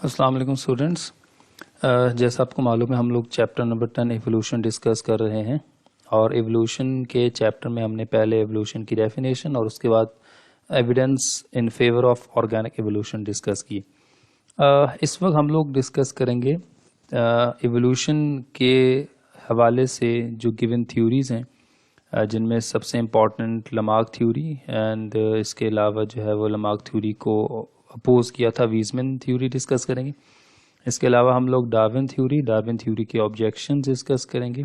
अस्सलाम वालेकुम स्टूडेंट्स। जैसा आपको मालूम है हम लोग चैप्टर नंबर 10 एवोल्यूशन डिस्कस कर रहे हैं और एवोल्यूशन के चैप्टर में हमने पहले एवोल्यूशन की डेफिनेशन और उसके बाद evidence in favour of organic evolution discuss की। इस वक्त हम लोग डिस्कस करेंगे एवोल्यूशन के हवाले से जो गिवन थ्योरीज़ हैं, जिनमें सबसे इम्पॉर्टेंट लमार्क थ्योरी एंड इसके अलावा जो है वो लमार्क थ्योरी को अपोज किया था वीजमैन थ्योरी डिस्कस करेंगे। इसके अलावा हम लोग डार्विन थ्योरी के ऑब्जेक्शन डिस्कस करेंगे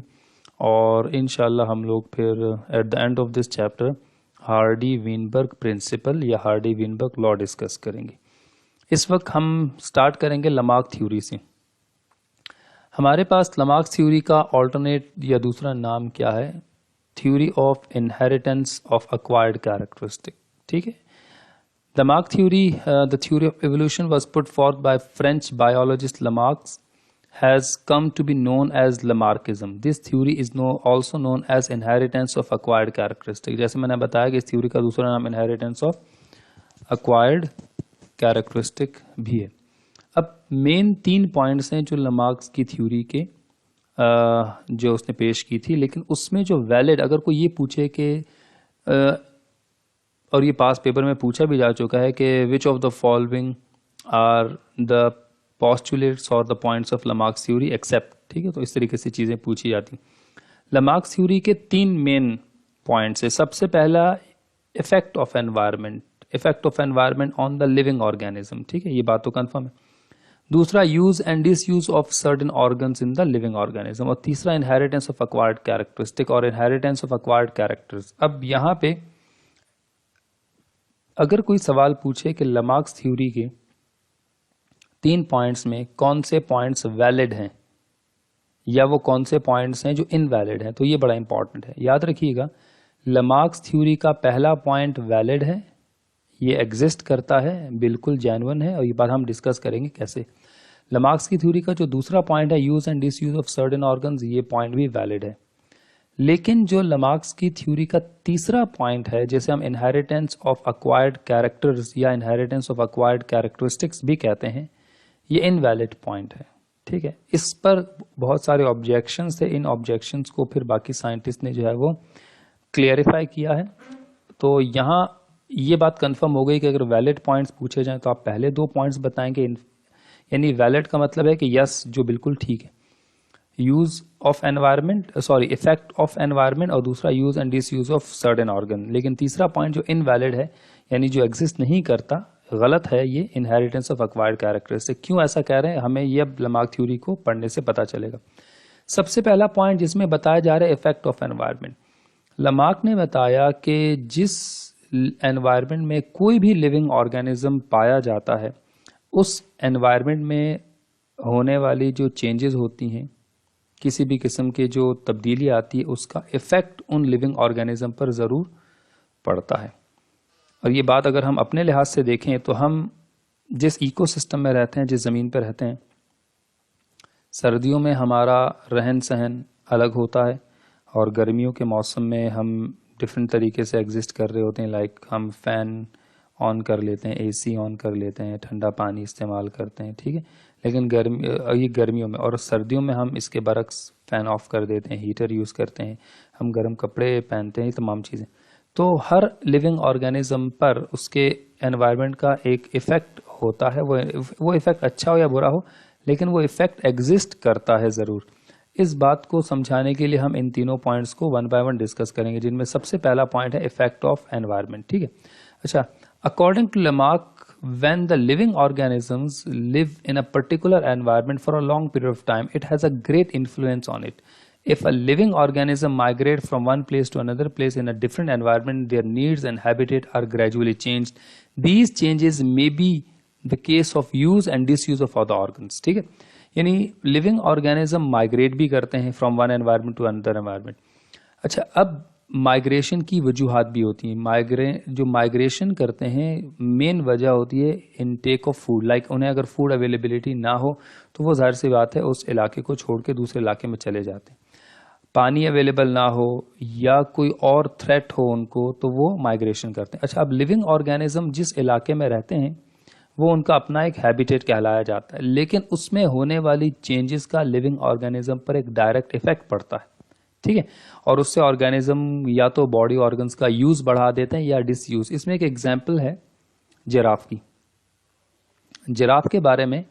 और इंशाल्लाह हम लोग फिर at the end of this chapter Hardy Weinberg principle या हार्डी वीनबर्ग लॉ डिस्कस करेंगे। इस वक्त हम स्टार्ट करेंगे लमार्क थ्योरी से। हमारे पास लमार्क थ्योरी का ऑल्टरनेट या दूसरा नाम क्या है? Theory of inheritance of acquired characteristic. ठीक है। Lamarck theory, the theory of evolution was put forth by French biologist Lamarck, has come to be known as Lamarckism. This theory is also known as inheritance of acquired characteristic. जैसे मैंने बताया कि इस theory का दूसरा नाम inheritance of acquired characteristic भी है। अब मेन 3 पॉइंट्स हैं जो लमार्क्स की थ्योरी के जो उसने पेश की थी, लेकिन उसमें जो वैलिड, अगर कोई ये पूछे कि और ये पास पेपर में पूछा भी जा चुका है कि which of the following are the postulates or the points of Lamarck's theory except, ठीक है, तो इस तरीके से चीज़ें पूछी जाती। लमार्क्स थ्योरी के 3 मेन पॉइंट्स है। सबसे पहला effect of environment on the living organism, ठीक है, ये बात तो कन्फर्म है। दूसरा use and disuse of certain organs in the living organism और तीसरा इनहेरिटेंस ऑफ एक्वायर्ड कैरेक्टरिस्टिक और इनहेरिटेंस ऑफ एक्वायर्ड कैरेक्टर्स। अब यहाँ पे अगर कोई सवाल पूछे कि लमार्क्स थ्योरी के 3 पॉइंट्स में कौन से पॉइंट्स वैलिड हैं या वो कौन से पॉइंट्स हैं जो इनवैलिड हैं, तो ये बड़ा इंपॉर्टेंट है। याद रखिएगा, लमार्क्स थ्योरी का पहला पॉइंट वैलिड है, ये एग्जिस्ट करता है, बिल्कुल जेन्युइन है और ये बात हम डिस्कस करेंगे कैसे। लमार्क्स की थ्योरी का जो दूसरा पॉइंट है use and disuse of certain organs, ये पॉइंट भी वैलिड है। लेकिन जो लमार्क्स की थ्योरी का तीसरा पॉइंट है, जैसे हम इनहेरिटेंस ऑफ एक्वायर्ड कैरेक्टर्स या इनहेरिटेंस ऑफ एक्वायर्ड कैरेक्टरिस्टिक्स भी कहते हैं, ये इनवैलिड पॉइंट है। ठीक है, इस पर बहुत सारे ऑब्जेक्शंस थे। इन ऑब्जेक्शंस को फिर बाकी साइंटिस्ट ने जो है वो क्लियरिफाई किया है। तो यहाँ ये बात कंफर्म हो गई कि अगर वैलिड पॉइंट्स पूछे जाएं तो आप पहले 2 पॉइंट्स बताएंगे, यानी वैलिड का मतलब है कि यस जो बिल्कुल ठीक है, use of environment effect of environment और दूसरा use and disuse of certain organ. लेकिन तीसरा पॉइंट जो इनवैलिड है, यानी जो एग्जिस्ट नहीं करता, गलत है, ये इनहेरिटेंस ऑफ एक्वायर्ड कैरेक्टरिस्टिक। क्यों ऐसा कह रहे हैं, हमें ये अब लमार्क थ्योरी को पढ़ने से पता चलेगा। सबसे पहला पॉइंट जिसमें बताया जा रहा है इफेक्ट ऑफ एनवायरनमेंट, लमार्क ने बताया कि जिस एनवायरनमेंट में कोई भी लिविंग ऑर्गेनिज्म पाया जाता है, उस एनवायरनमेंट में होने वाली जो चेंजेस होती हैं, किसी भी किस्म की जो तब्दीली आती है, उसका इफेक्ट उन लिविंग ऑर्गेनिज्म पर ज़रूर पड़ता है। और ये बात अगर हम अपने लिहाज से देखें तो हम जिस इकोसिस्टम में रहते हैं, जिस ज़मीन पर रहते हैं, सर्दियों में हमारा रहन सहन अलग होता है और गर्मियों के मौसम में हम डिफरेंट तरीके से एग्जिस्ट कर रहे होते हैं। लाइक हम फ़ैन ऑन कर लेते हैं, एसी ऑन कर लेते हैं, ठंडा पानी इस्तेमाल करते हैं, ठीक है। लेकिन गर्मियों में और सर्दियों में हम इसके बरक्स फ़ैन ऑफ कर देते हैं, हीटर यूज़ करते हैं, हम गर्म कपड़े पहनते हैं, तमाम चीज़ें। तो हर लिविंग ऑर्गेनिज्म पर उसके एनवायरनमेंट का एक इफ़ेक्ट होता है। वो इफ़ेक्ट अच्छा हो या बुरा हो, लेकिन वो इफ़ेक्ट एग्जिस्ट करता है ज़रूर। इस बात को समझाने के लिए हम इन तीनों पॉइंट्स को 1 बाय 1 डिस्कस करेंगे, जिनमें सबसे पहला पॉइंट है इफेक्ट ऑफ एनवायरनमेंट। ठीक है, अच्छा, according to Lamarck, when the living organisms live in a particular environment for a long period of time, it has a great influence on it. If a living organism migrates from one place to another place in a different environment, their needs and habitat are gradually changed. These changes may be the case of use and disuse of other organs. ठीक है, यानी living organism migrate भी करते हैं from one environment to another environment. अच्छा, अब migration की वजूहात भी होती हैं। जो माइग्रेशन करते हैं, मेन वजह होती है इनटेक ऑफ फूड। लाइक उन्हें अगर फूड अवेलेबिलिटी ना हो तो वो जाहिर सी बात है उस इलाके को छोड़ के दूसरे इलाके में चले जाते हैं। पानी अवेलेबल ना हो या कोई और थ्रेट हो उनको, तो वो माइग्रेशन करते हैं। अच्छा, अब लिविंग ऑर्गेनिज्म जिस इलाके में रहते हैं वो उनका अपना एक हैबिटेट कहलाया जाता है, लेकिन उसमें होने वाली चेंजेस का लिविंग ऑर्गेनिज्म पर एक डायरेक्ट इफेक्ट पड़ता है, ठीक है। और उससे ऑर्गेनिज्म या तो बॉडी ऑर्गन्स का यूज बढ़ा देते हैं या डिसयूज। इसमें एक एग्जांपल है जिराफ की। जिराफ के बारे में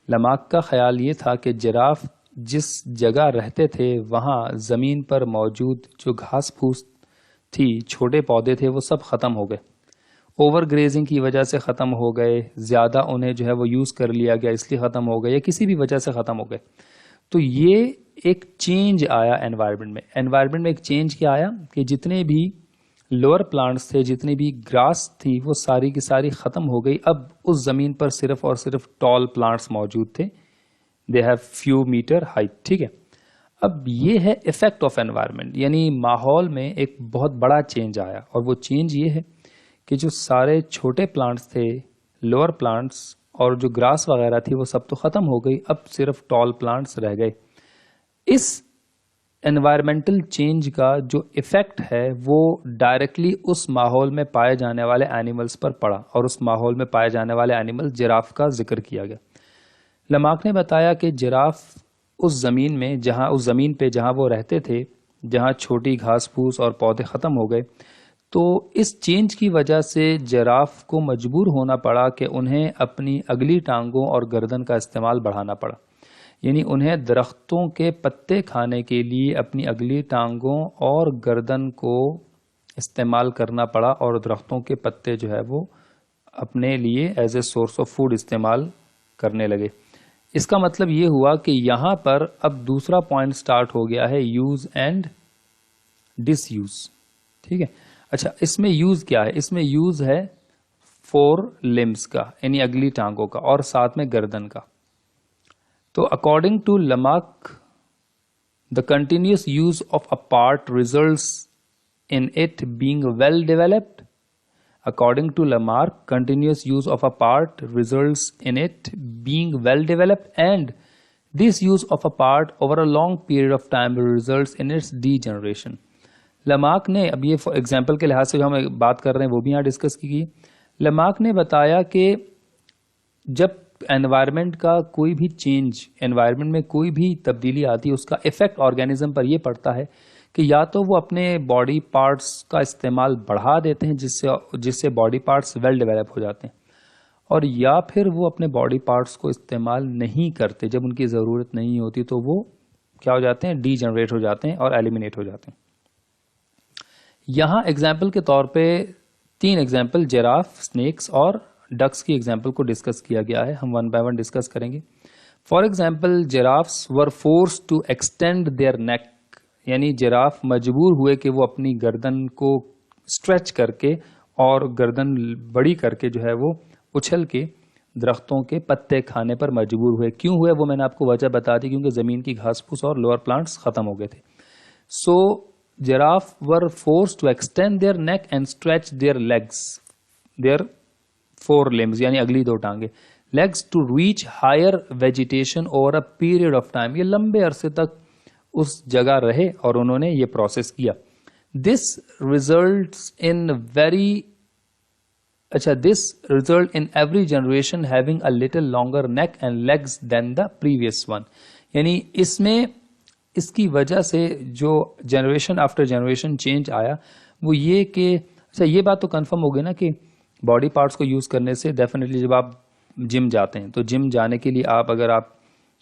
लमार्क का ख्याल ये था कि जिराफ जिस जगह रहते थे वहाँ ज़मीन पर मौजूद जो घास फूस थी, छोटे पौधे थे, वो सब ख़त्म हो गए। ओवर ग्रेजिंग की वजह से ख़त्म हो गए, ज़्यादा उन्हें जो है वो यूज़ कर लिया गया इसलिए ख़त्म हो गए, या किसी भी वजह से ख़त्म हो गए। तो ये एक चेंज आया एनवायरनमेंट में। एनवायरनमेंट में एक चेंज क्या आया कि जितने भी लोअर प्लांट्स थे, जितनी भी ग्रास थी, वो सारी की सारी ख़त्म हो गई। अब उस ज़मीन पर सिर्फ और सिर्फ टॉल प्लांट्स मौजूद थे। They have few metre height, ठीक है। अब ये है इफेक्ट ऑफ एनवायरनमेंट, यानी माहौल में एक बहुत बड़ा चेंज आया। और वो चेंज ये है कि जो सारे छोटे प्लांट्स थे, लोअर प्लांट्स और जो ग्रास वगैरह थी, वो सब तो ख़त्म हो गई। अब सिर्फ टॉल प्लांट्स रह गए। इस एनवायरमेंटल चेंज का जो इफेक्ट है वो डायरेक्टली उस माहौल में पाए जाने वाले एनिमल्स पर पड़ा, और उस माहौल में पाए जाने वाले एनिमल जिराफ का जिक्र किया गया। लमार्क ने बताया कि जिराफ उस ज़मीन पे जहाँ वो रहते थे, जहाँ छोटी घास फूस और पौधे ख़त्म हो गए, तो इस चेंज की वजह से जिराफ को मजबूर होना पड़ा कि उन्हें अपनी अगली टांगों और गर्दन का इस्तेमाल बढ़ाना पड़ा। यानी उन्हें दरख्तों के पत्ते खाने के लिए अपनी अगली टांगों और गर्दन को इस्तेमाल करना पड़ा, और दरख्तों के पत्ते जो है वो अपने लिए as a source of food इस्तेमाल करने लगे। इसका मतलब ये हुआ कि यहाँ पर अब दूसरा पॉइंट स्टार्ट हो गया है, यूज एंड डिसयूज, ठीक है। अच्छा, इसमें यूज क्या है? इसमें यूज है 4 लिम्स का, यानी अगली टांगों का, और साथ में गर्दन का। तो according to Lamarck, the continuous use of a part results in it being well developed. According to Lamarck, continuous use of a part results in it being well developed, and this use of a part over a long period of time results in its degeneration. Lamarck ने, अब ये example के लिहाज से जो हम बात कर रहे हैं वो भी यहाँ डिस्कस की गई। Lamarck ने बताया कि जब एनवायरनमेंट का कोई भी चेंज, एनवायरनमेंट में कोई भी तब्दीली आती है, उसका इफेक्ट ऑर्गेनिज्म पर यह पड़ता है कि या तो वो अपने बॉडी पार्ट्स का इस्तेमाल बढ़ा देते हैं जिससे बॉडी पार्ट्स वेल डेवलप हो जाते हैं, और या फिर वो अपने बॉडी पार्ट्स को इस्तेमाल नहीं करते। जब उनकी ज़रूरत नहीं होती तो वो क्या हो जाते हैं? डीजनरेट हो जाते हैं और एलिमिनेट हो जाते हैं। यहाँ एग्जाम्पल के तौर पे 3 एग्जाम्पल जिराफ, स्नेक्स और डक्स की एग्जाम्पल को डिस्कस किया गया है। हम 1 बाय 1 डिस्कस करेंगे। For example, giraffes were forced to extend their neck, यानी जिराफ मजबूर हुए कि वो अपनी गर्दन को स्ट्रेच करके और गर्दन बड़ी करके जो है वो उछल के दरख्तों के पत्ते खाने पर मजबूर हुए। क्यों हुए वो मैंने आपको वजह बता दी, क्योंकि ज़मीन की घास फूस और लोअर प्लांट्स ख़त्म हो गए थे। So giraffe were forced to extend their neck and stretch their legs, their 4 limbs, यानी अगली 2 टांगे, legs to reach higher vegetation over a period of time. ये लंबे अरसे तक उस जगह रहे और उन्होंने ये प्रोसेस किया। This result in every generation having a little longer neck and legs than the previous one. यानी इसमें इसकी वजह से जो जनरेशन आफ्टर जनरेशन चेंज आया वो ये कि, अच्छा ये बात तो कंफर्म हो गई ना कि बॉडी पार्ट्स को यूज करने से डेफिनेटली जब आप जिम जाते हैं तो जिम जाने के लिए अगर आप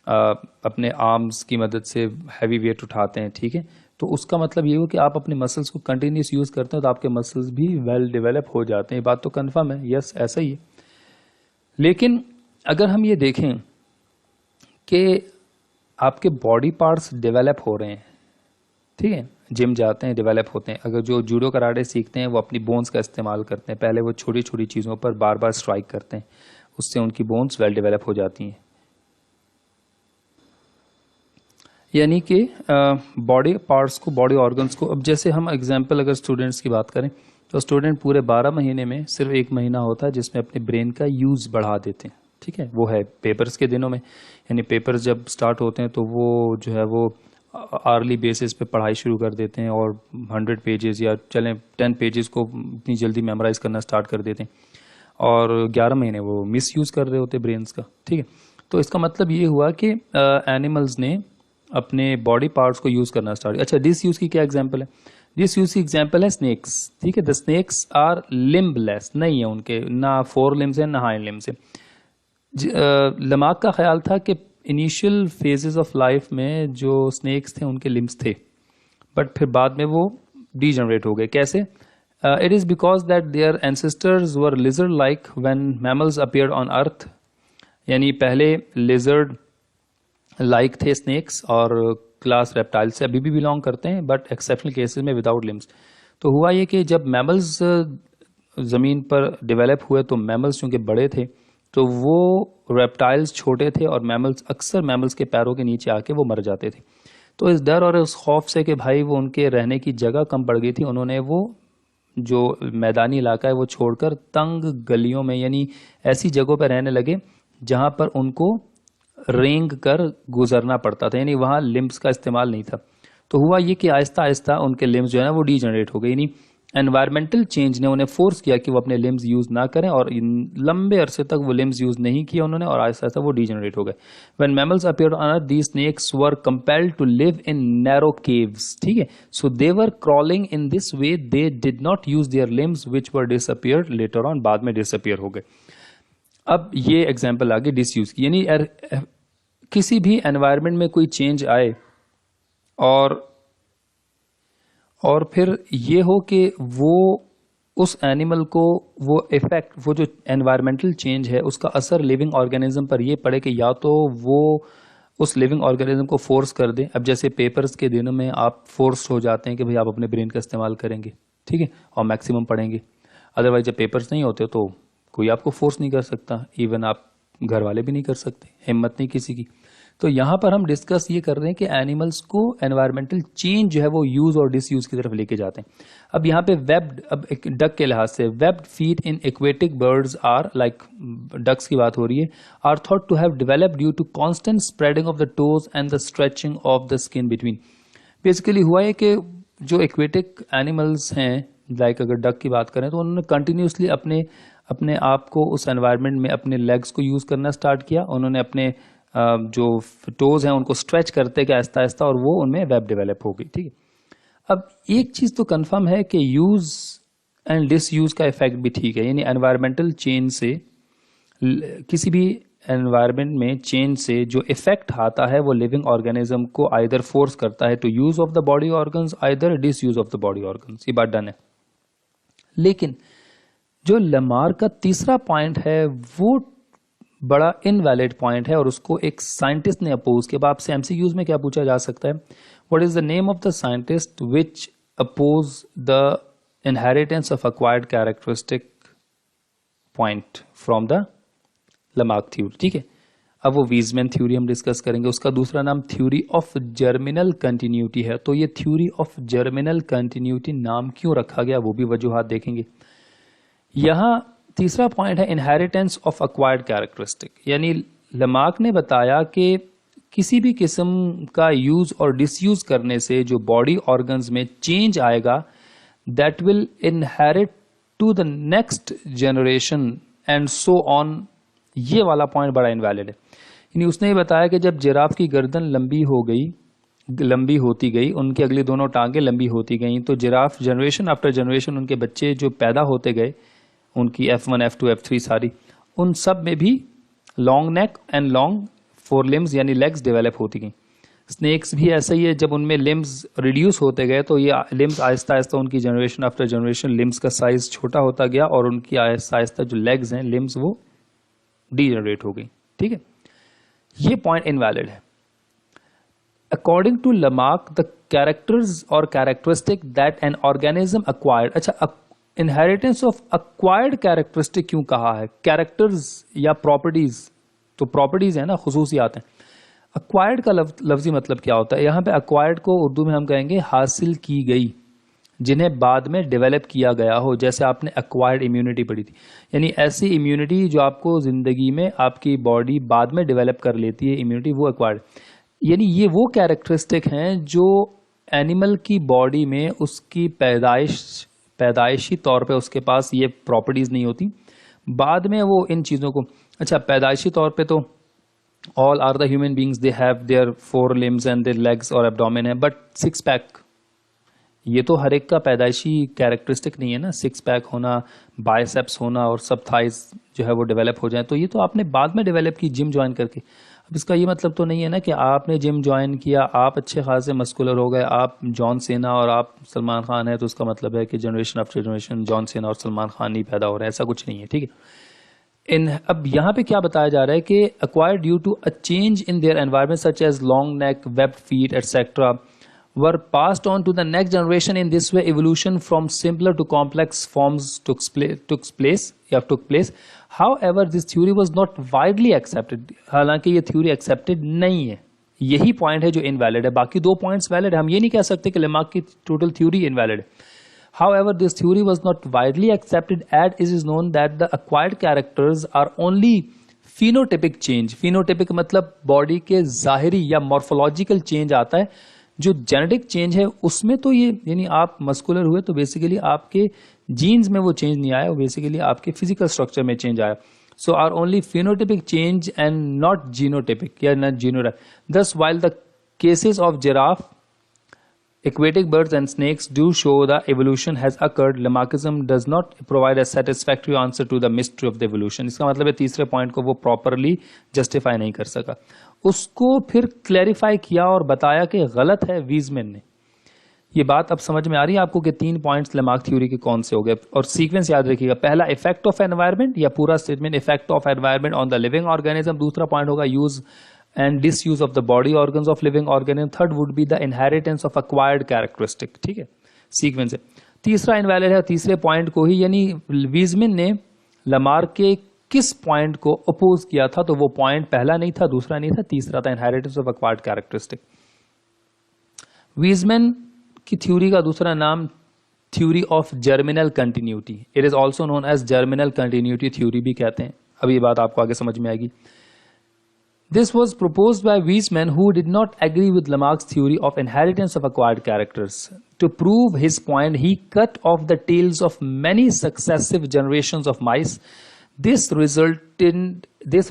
अपने आर्म्स की मदद से हैवी वेट उठाते हैं, ठीक है, तो उसका मतलब ये हो कि आप अपने मसल्स को कंटिन्यूस यूज करते हैं तो आपके मसल्स भी वेल डेवलप हो जाते हैं। ये बात तो कंफर्म है, यस ऐसा ही है। लेकिन अगर हम ये देखें कि आपके बॉडी पार्ट्स डेवलप हो रहे हैं, ठीक है, जिम जाते हैं डेवलप होते हैं। अगर जो जूडो कराटे सीखते हैं वो अपनी बोन्स का इस्तेमाल करते हैं, पहले वो छोटी छोटी चीज़ों पर बार बार स्ट्राइक करते हैं, उससे उनकी बोन्स वेल डेवलप हो जाती हैं। यानी कि बॉडी पार्ट्स को, बॉडी ऑर्गन्स को, अब जैसे हम एग्जांपल अगर स्टूडेंट्स की बात करें तो स्टूडेंट पूरे 12 महीने में सिर्फ 1 महीना होता है जिसमें अपने ब्रेन का यूज़ बढ़ा देते हैं, ठीक है, वो है पेपर्स के दिनों में। यानी पेपर्स जब स्टार्ट होते हैं तो वो जो है वो आर्ली बेसिस पे पढ़ाई शुरू कर देते हैं और 100 पेजेस या चलें 10 पेजेस को इतनी जल्दी मेमोराइज करना स्टार्ट कर देते हैं। और 11 महीने वो मिस यूज़ कर रहे होते ब्रेन्स का, ठीक है। तो इसका मतलब ये हुआ कि एनिमल्स ने अपने बॉडी पार्ट्स को यूज़ करना स्टार्ट। अच्छा, डिस यूज़ की क्या एग्जांपल है? डिस यूज़ की एग्जांपल है स्नेक्स, ठीक है। द स्नेक्स आर लिम्बलेस, नहीं है उनके ना 4 लिम्स है ना हाइंड लिम्स है। लमाक का ख्याल था कि इनिशियल फेजेस ऑफ लाइफ में जो स्नेक्स थे उनके लिम्स थे, बट फिर बाद में वो डीजनरेट हो गए। कैसे? It is because that their ancestors were lizard like when mammals appeared on earth, यानी पहले लिजर्ड लाइक थे स्नेक्स और क्लास रेप्टाइल से अभी भी बिलोंग करते हैं, बट एक्सेप्शनल केसेस में विदाउट लिम्स। तो हुआ ये कि जब मैमल्स ज़मीन पर डेवलप हुए तो मैमल्स चूँकि बड़े थे तो वो रेप्टाइल्स छोटे थे और मैमल्स अक्सर मैमल्स के पैरों के नीचे आके वो मर जाते थे। तो इस डर और इस खौफ से कि भाई वो उनके रहने की जगह कम पड़ गई थी, उन्होंने वो जो मैदानी इलाका है वो छोड़कर तंग गलियों में यानी ऐसी जगहों पर रहने लगे जहाँ पर उनको रेंग कर गुजरना पड़ता था, यानी वहाँ लिम्स का इस्तेमाल नहीं था। तो हुआ ये कि आहिस्ता आहिस्ता उनके लिम्स जो है ना वो डीजनरेट हो गए, यानी एनवायरमेंटल चेंज ने उन्हें फोर्स किया कि वो अपने लिम्स यूज़ ना करें और लंबे अरसे तक वो लिम्स यूज़ नहीं किया उन्होंने और आहिस्ता आहिस्ता वो डीजनरेट हो गए। When mammals appeared on earth these snakes were compelled to live in narrow caves, ठीक है। So they were crawling in this way, they did not use their limbs which were disappeared later on, बाद में disappear हो गए। अब ये example आगे disuse की, यानी किसी भी एनवायरनमेंट में कोई चेंज आए और फिर ये हो कि वो उस एनिमल को वो इफेक्ट, वो जो एनवायरमेंटल चेंज है उसका असर लिविंग ऑर्गेनिज्म पर ये पड़े कि या तो वो उस लिविंग ऑर्गेनिज्म को फोर्स कर दे। अब जैसे पेपर्स के दिनों में आप फोर्स हो जाते हैं कि भाई आप अपने ब्रेन का इस्तेमाल करेंगे, ठीक है, और मैक्सिमम पढ़ेंगे। अदरवाइज जब पेपर्स नहीं होते तो कोई आपको फोर्स नहीं कर सकता, इवन आप घर वाले भी नहीं कर सकते, हिम्मत नहीं किसी की। तो यहाँ पर हम डिस्कस ये कर रहे हैं कि एनिमल्स को एनवायरमेंटल चेंज जो है वो यूज और डिसयूज की तरफ लेके जाते हैं। अब यहाँ पे वेब्ड, अब एक डक के लिहाज से webbed feet in aquatic birds are like, ducks की बात हो रही है, are thought to have developed due to constant spreading of the toes and the stretching of the skin between. Basically हुआ है कि जो एक्वेटिक एनिमल्स हैं, लाइक अगर डक की बात करें तो उन्होंने कंटिन्यूसली अपने आप को उस एनवायरनमेंट में अपने लेग्स को यूज करना स्टार्ट किया। उन्होंने अपने जो टोज हैं उनको स्ट्रेच करते गए आहिस्ता आहिस्ता और वो उनमें वेब डेवलप हो गई, ठीक है। अब एक चीज तो कंफर्म है कि यूज एंड डिसयूज का इफेक्ट भी ठीक है, यानी एनवायरमेंटल चेंज से, किसी भी एनवायरनमेंट में चेंज से जो इफेक्ट आता है वो लिविंग ऑर्गेनिज्म को आइदर फोर्स करता है to use of the body organs, either disuse of the body organs. ये बात डन है। लेकिन जो लमार का तीसरा पॉइंट है वो बड़ा इनवैलिड पॉइंट है और उसको एक साइंटिस्ट ने अपोज किया। आपसे एमसीक्यूज में क्या पूछा जा सकता है? What is the name of the scientist which oppose the inheritance of acquired characteristic point from the Lamarck theory, ठीक है। अब वो वीजमैन थ्योरी हम डिस्कस करेंगे। उसका दूसरा नाम थ्योरी ऑफ जर्मिनल कंटिन्यूटी है। तो ये थ्योरी ऑफ जर्मिनल कंटिन्यूटी नाम क्यों रखा गया वो भी वजूहात देखेंगे। यहां तीसरा पॉइंट है इनहेरिटेंस ऑफ एक्वायर्ड कैरेक्टरिस्टिक, यानी लमार्क ने बताया कि किसी भी किस्म का यूज और डिसयूज करने से जो बॉडी ऑर्गन्स में चेंज आएगा that will inherit to the next generation and so on. ये वाला पॉइंट बड़ा इनवैलिड है। यानी उसने ये बताया कि जब जिराफ की गर्दन लंबी होती गई, उनकी अगली दोनों टांगे लंबी होती गई, तो जिराफ जनरेशन आफ्टर जनरेशन उनके बच्चे जो पैदा होते गए, उनकी F1, F2, F3 सारी, उन सब में भी long neck and long four limbs यानी लेग्स डेवलप होती गई। स्नेक्स भी ऐसा ही है, जब उनमें लिम्स रिड्यूस होते गए तो ये लिम्स आहिस्ता आहिस्ता उनकी जनरेशन आफ्टर जनरेशन लिम्स का साइज छोटा होता गया और उनकी आहिस्ता आहिस्ता जो लेग्स हैं लिम्स वो डीजनरेट हो गई, ठीक है। ये पॉइंट इनवैलिड है। According to Lamarck the characters or characteristic that an organism acquired, अच्छा इनहेरिटेंस ऑफ अक्वायर्ड कैरेक्टरिस्टिक क्यों कहा है? कैरेक्टर्स या प्रॉपर्टीज, तो प्रॉपर्टीज है ना, खुसूसियात हैं। अक्वायर्ड का लफ्जी मतलब क्या होता है? यहाँ पे अक्वायर्ड को उर्दू में हम कहेंगे हासिल की गई, जिन्हें बाद में डेवलप किया गया हो। जैसे आपने अक्वायर्ड इम्यूनिटी पढ़ी थी, यानी ऐसी इम्यूनिटी जो आपको जिंदगी में आपकी बॉडी बाद में डेवलप कर लेती है, इम्यूनिटी, वो अक्वायर्ड। यानी ये वो कैरेक्टरिस्टिक हैं जो एनिमल की बॉडी में उसकी पैदाइशी तौर पे उसके पास ये प्रॉपर्टीज नहीं होती, बाद में वो इन चीज़ों को, अच्छा पैदाइशी तौर पे तो all are the human beings they have their 4 limbs and their legs और एब्डोमेन है, बट 6 पैक ये तो हर एक का पैदाइशी कैरेक्टरिस्टिक नहीं है ना, 6 पैक होना, बाइसेप्स होना और सब थाइज जो है वो डेवलप हो जाए, तो ये तो आपने बाद में डेवलप की जिम ज्वाइन करके। अब इसका ये मतलब तो नहीं है ना कि आपने जिम ज्वाइन किया, आप अच्छे खासे मस्कुलर हो गए, आप जॉन सेना और आप सलमान खान है, तो उसका मतलब है कि जनरेशन आफ्टर जनरेशन जॉन सेना और सलमान खान ही पैदा हो रहे हैं, ऐसा कुछ नहीं है, ठीक है। अब यहाँ पे क्या बताया जा रहा है कि acquired due to a change in their environment such as long neck, web feet etcetera were passed on to the next generation. In this way evolution from simpler to complex forms took place. However this theory was not widely accepted. हालांकि ये theory accepted नहीं है, यही point है जो invalid है, बाकी 2 points valid है। हम ये नहीं कह सकते कि लेमार्क की टोटल थ्योरी इनवैलिड है। However this theory was not widely accepted as it is known that the acquired characters are only phenotypic change. phenotypic मतलब बॉडी के ज़ाहिरी या मॉर्फोलॉजिकल चेंज आता है, जो जेनेटिक चेंज है उसमें तो ये, यानी आप मस्कुलर हुए तो बेसिकली आपके जीन्स में वो चेंज नहीं आया, बेसिकली आपके फिजिकल स्ट्रक्चर में चेंज आया। So are only phenotypic change and not genotypic या not genotype. Thus while the cases of giraffe, aquatic birds and snakes do show the evolution has occurred, Lamarckism does not provide a satisfactory answer to the mystery of the evolution. इसका मतलब है तीसरे point को वो properly justify नहीं कर सका, उसको फिर क्लैरिफाई किया और बताया कि गलत है वीजमैन ने। ये बात अब समझ में आ रही है आपको कि 3 पॉइंट्स लेमार्क थ्योरी के कौन से हो गए, और सीक्वेंस याद रखिएगा। पहला इफेक्ट ऑफ एनवायरनमेंट, या पूरा statement effect of environment on the living organism. दूसरा पॉइंट होगा use and disuse of the body organs of living organism. Third would be the inheritance of acquired characteristic. ठीक है, sequence है। तीसरा invalid है तीसरे पॉइंट को ही, यानी वीजमैन ने लमार्क के किस पॉइंट को अपोज किया था, तो वो पॉइंट पहला नहीं था, दूसरा नहीं था, तीसरा था inheritance of acquired characteristic. Weismann की थ्योरी का दूसरा नाम theory of germinal continuity, it is also known as germinal continuity theory भी कहते हैं। अब ये बात आपको आगे समझ में आएगी। This was proposed by Weizmann, who did not agree with Lamarck's theory of inheritance of acquired characters. To prove his point, he cut off the tails of many successive generations of mice. This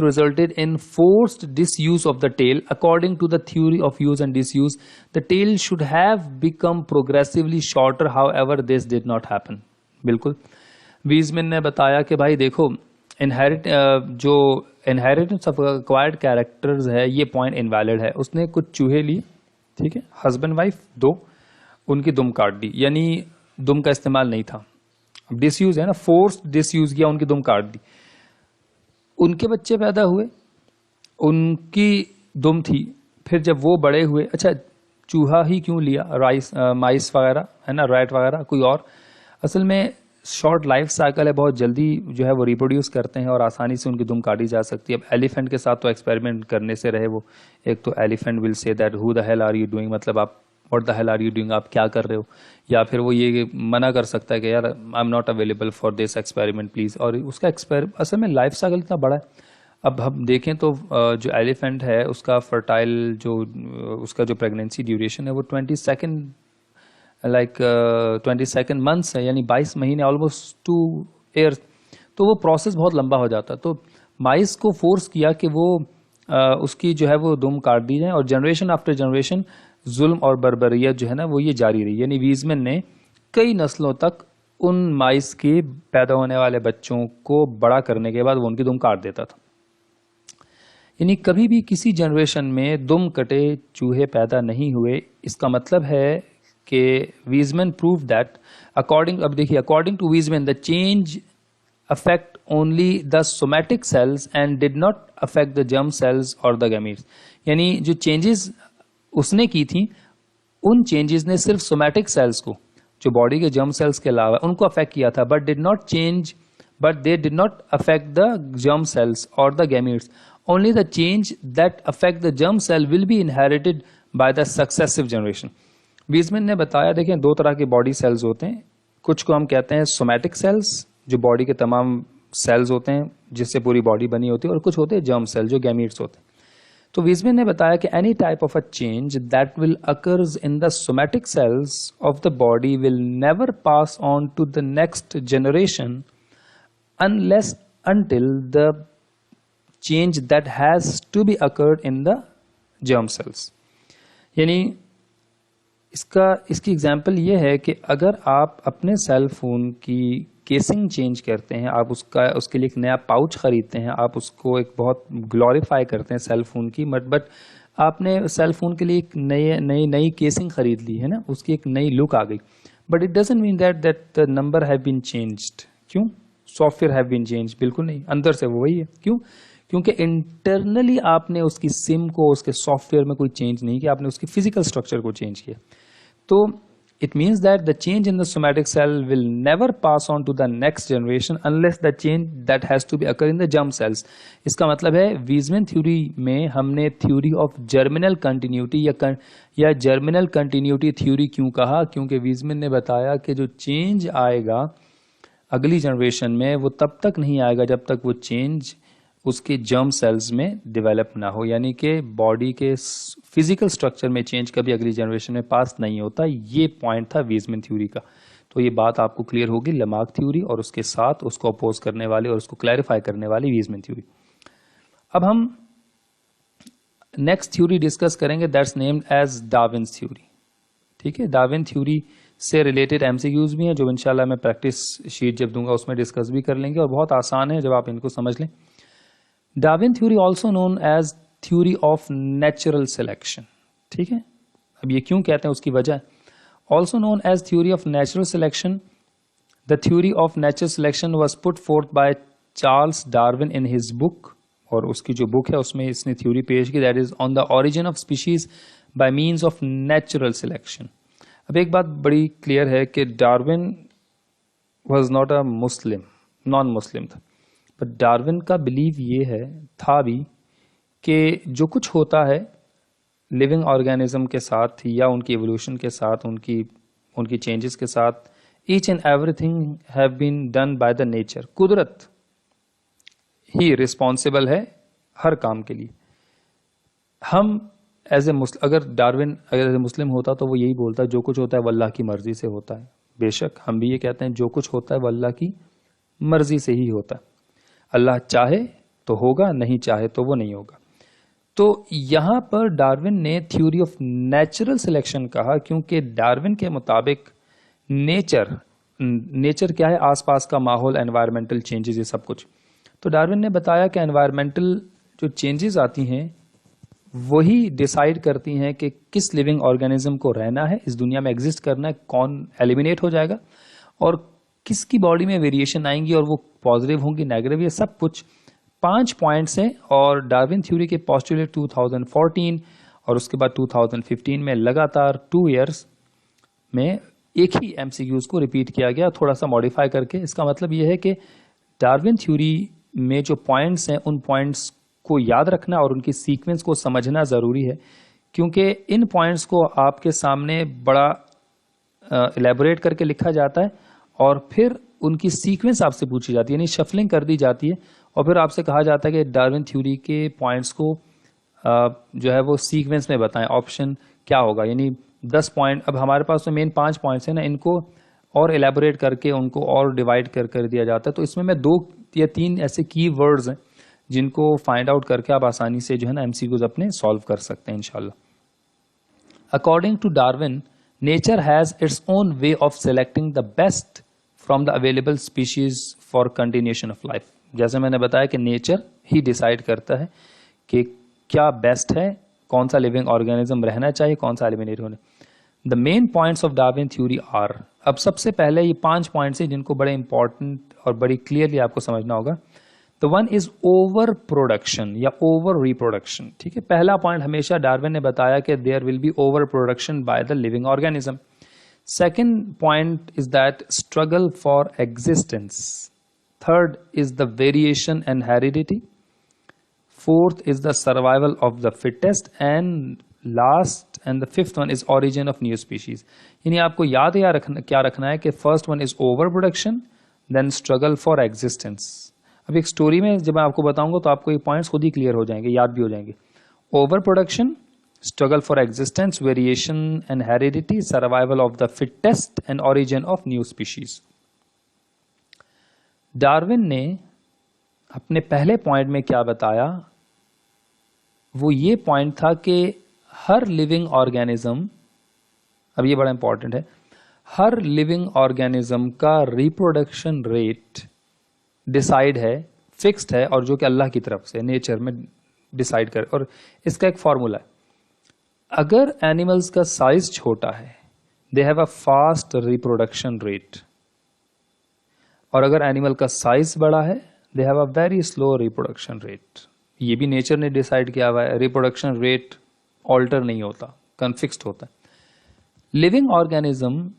resulted in forced disuse of the tail. According to the theory of use and disuse, the tail should have become progressively shorter. However, this did not happen. बिल्कुल Weizmann ने बताया कि भाई देखो, जो inheritance of acquired characters है, ये point invalid है। उसने कुछ चूहे लिए, ठीक है, हस्बैंड वाइफ 2, उनकी दुम काट दी, यानी दुम का इस्तेमाल नहीं था, अब डिसयूज है ना, फोर्स डिसयूज किया, उनकी दुम काट दी, उनके बच्चे पैदा हुए, उनकी दुम थी, फिर जब वो बड़े हुए, अच्छा चूहा ही क्यों लिया, माइस वगैरह है ना, रैट वगैरह, कोई और, असल में शॉर्ट लाइफ साइकिल है, बहुत जल्दी जो है वो रिप्रोड्यूस करते हैं और आसानी से उनकी दुम काटी जा सकती है। अब एलिफेंट के साथ तो एक्सपेरिमेंट करने से रहे वो, एक तो elephant will say that who the hell are you doing, मतलब आप what the hell are you doing, आप क्या कर रहे हो, या फिर वो ये मना कर सकता है कि यार I am not available for this experiment please, और उसका असल में लाइफ साइकिल इतना बड़ा है। अब हम देखें तो जो एलिफेंट है उसका फर्टाइल जो उसका जो प्रेगनेंसी ड्यूरेशन है वो 22nd मंथ्स है, यानी 22 महीने, ऑलमोस्ट 2 ईयर्स, तो वो प्रोसेस बहुत लंबा हो जाता है। तो माइस को फोर्स किया कि वो उसकी जो है वो दुम काट दी जाए, और जनरेशन आफ्टर जनरेशन जुल्म और बर्बरियत जो है ना वो ये जारी रही, यानी वीजमैन ने कई नस्लों तक उन माइस के पैदा होने वाले बच्चों को बड़ा करने के बाद वो उनकी दुम काट देता था। यानी कभी भी किसी जनरेशन में दुम कटे चूहे पैदा नहीं हुए। इसका मतलब है कि वीजमैन प्रूव दैट अब देखिए, according to Weismann the change affect only the somatic cells and did not affect the germ cells और द गैमीट्स। यानी जो चेंजेस उसने की थी, उन चेंजेस ने सिर्फ सोमैटिक सेल्स को, जो बॉडी के जर्म सेल्स के अलावा, उनको अफेक्ट किया था, but they did not affect the germ cells और the gametes. Only the change that affect the germ cell will be inherited by the successive generation. Weismann ने बताया, देखें 2 तरह के बॉडी सेल्स होते हैं, कुछ को हम कहते हैं सोमैटिक सेल्स, जो बॉडी के तमाम सेल्स होते हैं जिससे पूरी बॉडी बनी होती है, और कुछ होते हैं जर्म सेल जो गैमीट्स होते हैं। तो वीजमैन ने बताया कि any type of a change that will occurs in the somatic cells of the body will never pass on to the next generation unless until the change that has to be occurred in the germ cells. यानी इसकी example ये है कि अगर आप अपने cell phone की casing change करते हैं, आप उसके लिए एक नया पाउच खरीदते हैं, आप उसको एक बहुत ग्लोरीफाई करते हैं सेल फोन की, बट आपने सेल फोन के लिए एक नई केसिंग खरीद ली है ना, उसकी एक नई लुक आ गई, but it doesn't mean that the number have been changed. क्यों? Software have been change. बिल्कुल नहीं, अंदर से वो वही है. क्यों? क्योंकि इंटरनली आपने उसकी सिम को, उसके सॉफ्टवेयर में कोई चेंज नहीं किया, आपने उसकी फिजिकल स्ट्रक्चर को चेंज किया. तो it means that the change in the somatic cell will never pass on to the next generation unless the change that has to be occur in the germ cells. इसका मतलब है Weissman theory में हमने theory of germinal continuity या germinal continuity theory क्यों कहा? क्योंकि Weissman ने बताया कि जो चेंज आएगा अगली जनरेशन में वो तब तक नहीं आएगा जब तक वो चेंज उसके जर्म सेल्स में डेवलप ना हो, यानी कि बॉडी के फिजिकल स्ट्रक्चर में चेंज कभी अगली जनरेशन में पास नहीं होता. ये पॉइंट था वीजमैन थ्योरी का. तो ये बात आपको क्लियर होगी, लमार्क थ्योरी और उसके साथ उसको अपोज करने वाली और उसको क्लैरिफाई करने वाली वीजमैन थ्योरी. अब हम नेक्स्ट थ्योरी डिस्कस करेंगे, that's named as Darwin's theory. ठीक है, डार्विन थ्योरी से रिलेटेड एमसीक्यूज भी हैं जो इंशाल्लाह मैं प्रैक्टिस शीट जब दूंगा उसमें डिस्कस भी कर लेंगे, और बहुत आसान है जब आप इनको समझ लें. Darwin theory also known as theory of natural selection. ठीक है, अब ये क्यों कहते हैं उसकी वजह. Also known as theory of natural selection, the theory of natural selection was put forth by Charles Darwin in his book, और उसकी जो बुक है उसमें इसने थ्योरी पेश की, that is on the origin of species bye means of natural selection. अब एक बात बड़ी क्लियर है कि Darwin was not a Muslim, non Muslim था, बट डार्विन का बिलीव ये है, था भी, कि जो कुछ होता है लिविंग ऑर्गेनिज्म के साथ या उनकी एवोल्यूशन के साथ, उनकी चेंजेस के साथ, each and everything have been done by the nature. कुदरत ही रिस्पॉन्सिबल है हर काम के लिए. हम एज ए मुस्लिम, अगर डार्विन अगर मुस्लिम होता तो वो यही बोलता जो कुछ होता है वो अल्लाह की मर्जी से होता है. बेशक हम भी ये कहते हैं जो कुछ होता है वो अल्लाह की मर्जी से ही होता है. अल्लाह चाहे तो होगा, नहीं चाहे तो वो नहीं होगा. तो यहां पर डार्विन ने थ्योरी ऑफ नेचुरल सिलेक्शन कहा, क्योंकि डार्विन के मुताबिक नेचर क्या है? आसपास का माहौल, एनवायरमेंटल चेंजेस, ये सब कुछ. तो डार्विन ने बताया कि एनवायरमेंटल जो चेंजेस आती हैं वही डिसाइड करती हैं कि किस लिविंग ऑर्गेनिज्म को रहना है, इस दुनिया में एग्जिस्ट करना है, कौन एलिमिनेट हो जाएगा, और किसकी बॉडी में वेरिएशन आएंगी और वो पॉजिटिव होंगी, नेगेटिव, ये सब कुछ 5 पॉइंट्स हैं. और डार्विन थ्योरी के पोस्टुलेट 2014 और उसके बाद 2015 में लगातार 2 इयर्स में एक ही एमसीक्यूज को रिपीट किया गया, थोड़ा सा मॉडिफाई करके. इसका मतलब ये है कि डार्विन थ्योरी में जो पॉइंट्स हैं उन पॉइंट्स को याद रखना और उनकी सीक्वेंस को समझना ज़रूरी है, क्योंकि इन पॉइंट्स को आपके सामने बड़ा इलेबोरेट करके लिखा जाता है और फिर उनकी सीक्वेंस आपसे पूछी जाती है, यानी शफलिंग कर दी जाती है, और फिर आपसे कहा जाता है कि डार्विन थ्योरी के पॉइंट्स को जो है वो सीक्वेंस में बताएं, ऑप्शन क्या होगा. यानी 10 पॉइंट, अब हमारे पास तो मेन 5 पॉइंट्स हैं ना, इनको और इलेबोरेट करके उनको और डिवाइड कर दिया जाता है. तो इसमें मैं 2 या 3 ऐसे की वर्ड्स हैं जिनको फाइंड आउट करके आप आसानी से जो है ना एमसीक्यूज अपने सॉल्व कर सकते हैं इंशाल्लाह. According to Darwin, nature has its own way of selecting the best from the available species for continuation of life. जैसे मैंने बताया कि नेचर ही डिसाइड करता है कि क्या बेस्ट है, कौन सा लिविंग ऑर्गेनिज्म रहना चाहिए, कौन सा एलिमिनेट होने. The main points of Darwin theory are, अब सबसे पहले ये 5 पॉइंट्स हैं जिनको बड़े इंपॉर्टेंट और बड़ी क्लियरली आपको समझना होगा. तो 1 इज ओवर प्रोडक्शन या ओवर रिप्रोडक्शन. ठीक है, पहला पॉइंट हमेशा डार्विन ने बताया कि there will be over production by the living organism. Second point is that struggle for existence. Third is the variation and heredity. Fourth is the survival of the fittest. And last and the fifth one is origin of new species. यानी आपको याद या क्या रखना है कि first one is over production, then struggle for existence. अब एक स्टोरी में जब मैं आपको बताऊंगा तो आपको ये पॉइंट्स खुद ही क्लियर हो जाएंगे, याद भी हो जाएंगे. Over production, struggle for existence, variation and heredity, survival of the fittest and origin of new species. Darwin ने अपने पहले पॉइंट में क्या बताया, वो ये पॉइंट था कि हर लिविंग ऑर्गेनिज्म, अब ये बड़ा इंपॉर्टेंट है, हर लिविंग ऑर्गेनिज्म का रिप्रोडक्शन रेट डिसाइड है, फिक्स्ड है, और जो कि अल्लाह की तरफ से नेचर में डिसाइड करे। और इसका एक फॉर्मूला है, अगर एनिमल्स का साइज छोटा है they have a fast reproduction rate, और अगर एनिमल का साइज बड़ा है they have a very slow reproduction rate. ये भी नेचर ने डिसाइड किया हुआ है, रिप्रोडक्शन रेट ऑल्टर नहीं होता, कन्फिक्स्ड होता है। Living organism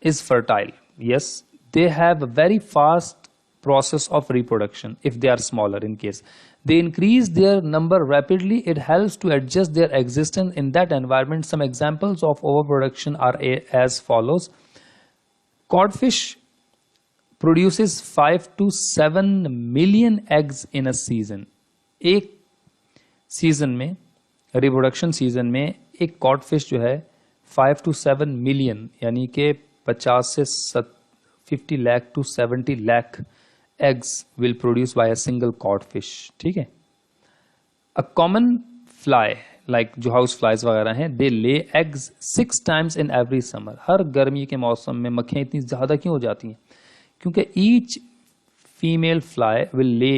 is fertile, yes, they have a very fast process of reproduction. If they are smaller, in case they increase their number rapidly, it helps to adjust their existence in that environment. Some examples of overproduction are as follows. Codfish produces 5 to 7 million eggs in a season. एक season में, reproduction season में, एक कॉडफिश जो है 5 to 7 million यानी कि 50 से 50 lakh to 70 lakh eggs will produce by a single codfish. ठीक है। अ कॉमन फ्लाई लाइक जो हाउस फ्लाइज वगैरह हैं, they lay eggs 6 times in every summer. हर गर्मी के मौसम में मक्खियां इतनी ज्यादा क्यों हो जाती हैं? क्योंकि each female fly will lay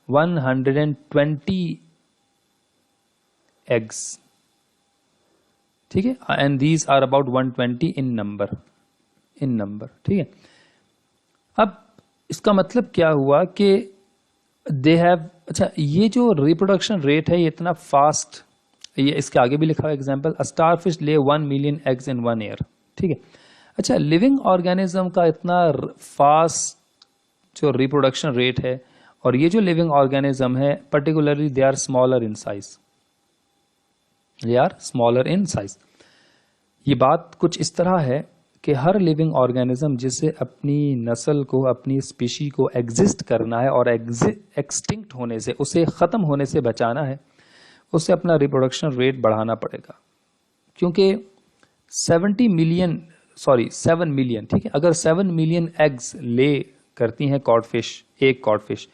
120 eggs. ठीक है, and these are about 120 in number. ठीक है। अब इसका मतलब क्या हुआ कि दे हैव, अच्छा ये जो रिप्रोडक्शन रेट है ये इतना फास्ट, ये इसके आगे भी लिखा है एग्जांपल, अ स्टारफिश ले 1 मिलियन एग्स इन 1 ईयर। ठीक है। अच्छा, लिविंग ऑर्गेनिज्म का इतना फास्ट जो रिप्रोडक्शन रेट है, और ये जो लिविंग ऑर्गेनिज्म है particularly they are smaller in size, they are smaller in size. ये बात कुछ इस तरह है कि हर लिविंग ऑर्गेनिज्म जिसे अपनी नस्ल को, अपनी स्पीशी को एग्जिस्ट करना है और एक्सटिंक्ट होने से, उसे खत्म होने से बचाना है, उसे अपना रिप्रोडक्शन रेट बढ़ाना पड़ेगा। क्योंकि 7 मिलियन, ठीक है, अगर 7 मिलियन एग्स ले करती हैं कॉडफिश, एक कॉडफिश,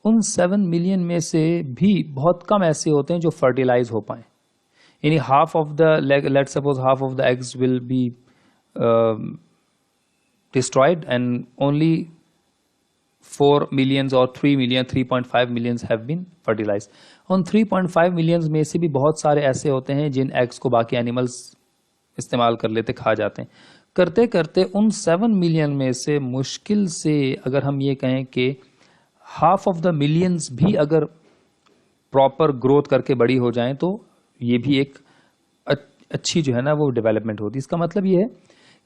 उन 7 मिलियन में से भी बहुत कम ऐसे होते हैं जो फर्टिलाइज हो पाए। यानी half of the, let's suppose half of the eggs will be destroyed and only 4 millions or 3.5 millions have been fertilized. उन 3.5 millions में से भी बहुत सारे ऐसे होते हैं जिन एग्स को बाकी एनिमल्स इस्तेमाल कर लेते, खा जाते हैं। करते करते उन 7 मिलियन में से मुश्किल से अगर हम ये कहें कि हाफ ऑफ द मिलियंस भी अगर प्रॉपर ग्रोथ करके बड़ी हो जाएं, तो ये भी एक अच्छी जो है ना वो डेवलपमेंट होती है। इसका मतलब ये है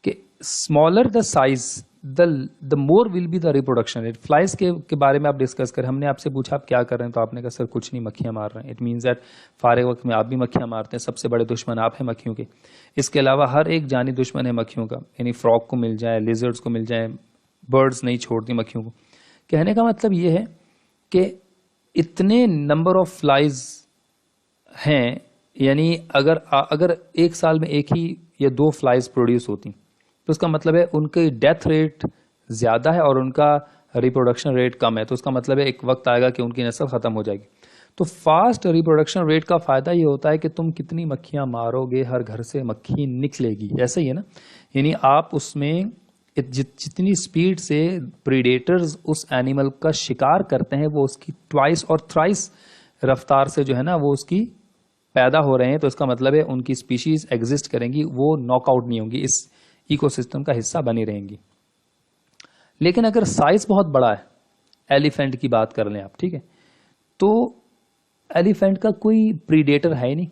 कि smaller the size the more will be the reproduction rate. Flies के बारे में आप डिस्कस करें, हमने आपसे पूछा आप क्या कर रहे हैं, तो आपने कहा सर कुछ नहीं, मक्खियां मार रहे हैं। इट मीन्स दैट फारे वक्त में आप भी मक्खियां मारते हैं, सबसे बड़े दुश्मन आप हैं मक्खियों के। इसके अलावा हर एक जानी दुश्मन है मक्खियों का, यानी फ्रॉग को मिल जाए, लिजर्ड्स को मिल जाए, बर्ड्स नहीं छोड़ती मक्खियों को। कहने का मतलब ये है कि इतने नंबर ऑफ फ्लाइज हैं, यानी अगर एक साल में एक ही या 2 फ्लाइज प्रोड्यूस होती तो उसका मतलब है उनकी डेथ रेट ज्यादा है और उनका रिप्रोडक्शन रेट कम है। तो उसका मतलब है एक वक्त आएगा कि उनकी नस्ल खत्म हो जाएगी। तो फास्ट रिप्रोडक्शन रेट का फायदा ये होता है कि तुम कितनी मक्खियां मारोगे, हर घर से मक्खी निकलेगी। ऐसा ही है ना, यानी आप उसमें जितनी स्पीड से प्रीडेटर्स उस एनिमल का शिकार करते हैं, वो उसकी ट्वाइस और थ्राइस रफ्तार से जो है ना वो उसकी पैदा हो रहे हैं। तो इसका मतलब है उनकी स्पीशीज एग्जिस्ट करेंगी, वो नॉकआउट नहीं होंगी, इस इकोसिस्टम का हिस्सा बनी रहेंगी। लेकिन अगर साइज बहुत बड़ा है, एलिफेंट की बात कर लें आप, ठीक है, तो एलिफेंट का कोई प्रीडेटर है ही नहीं।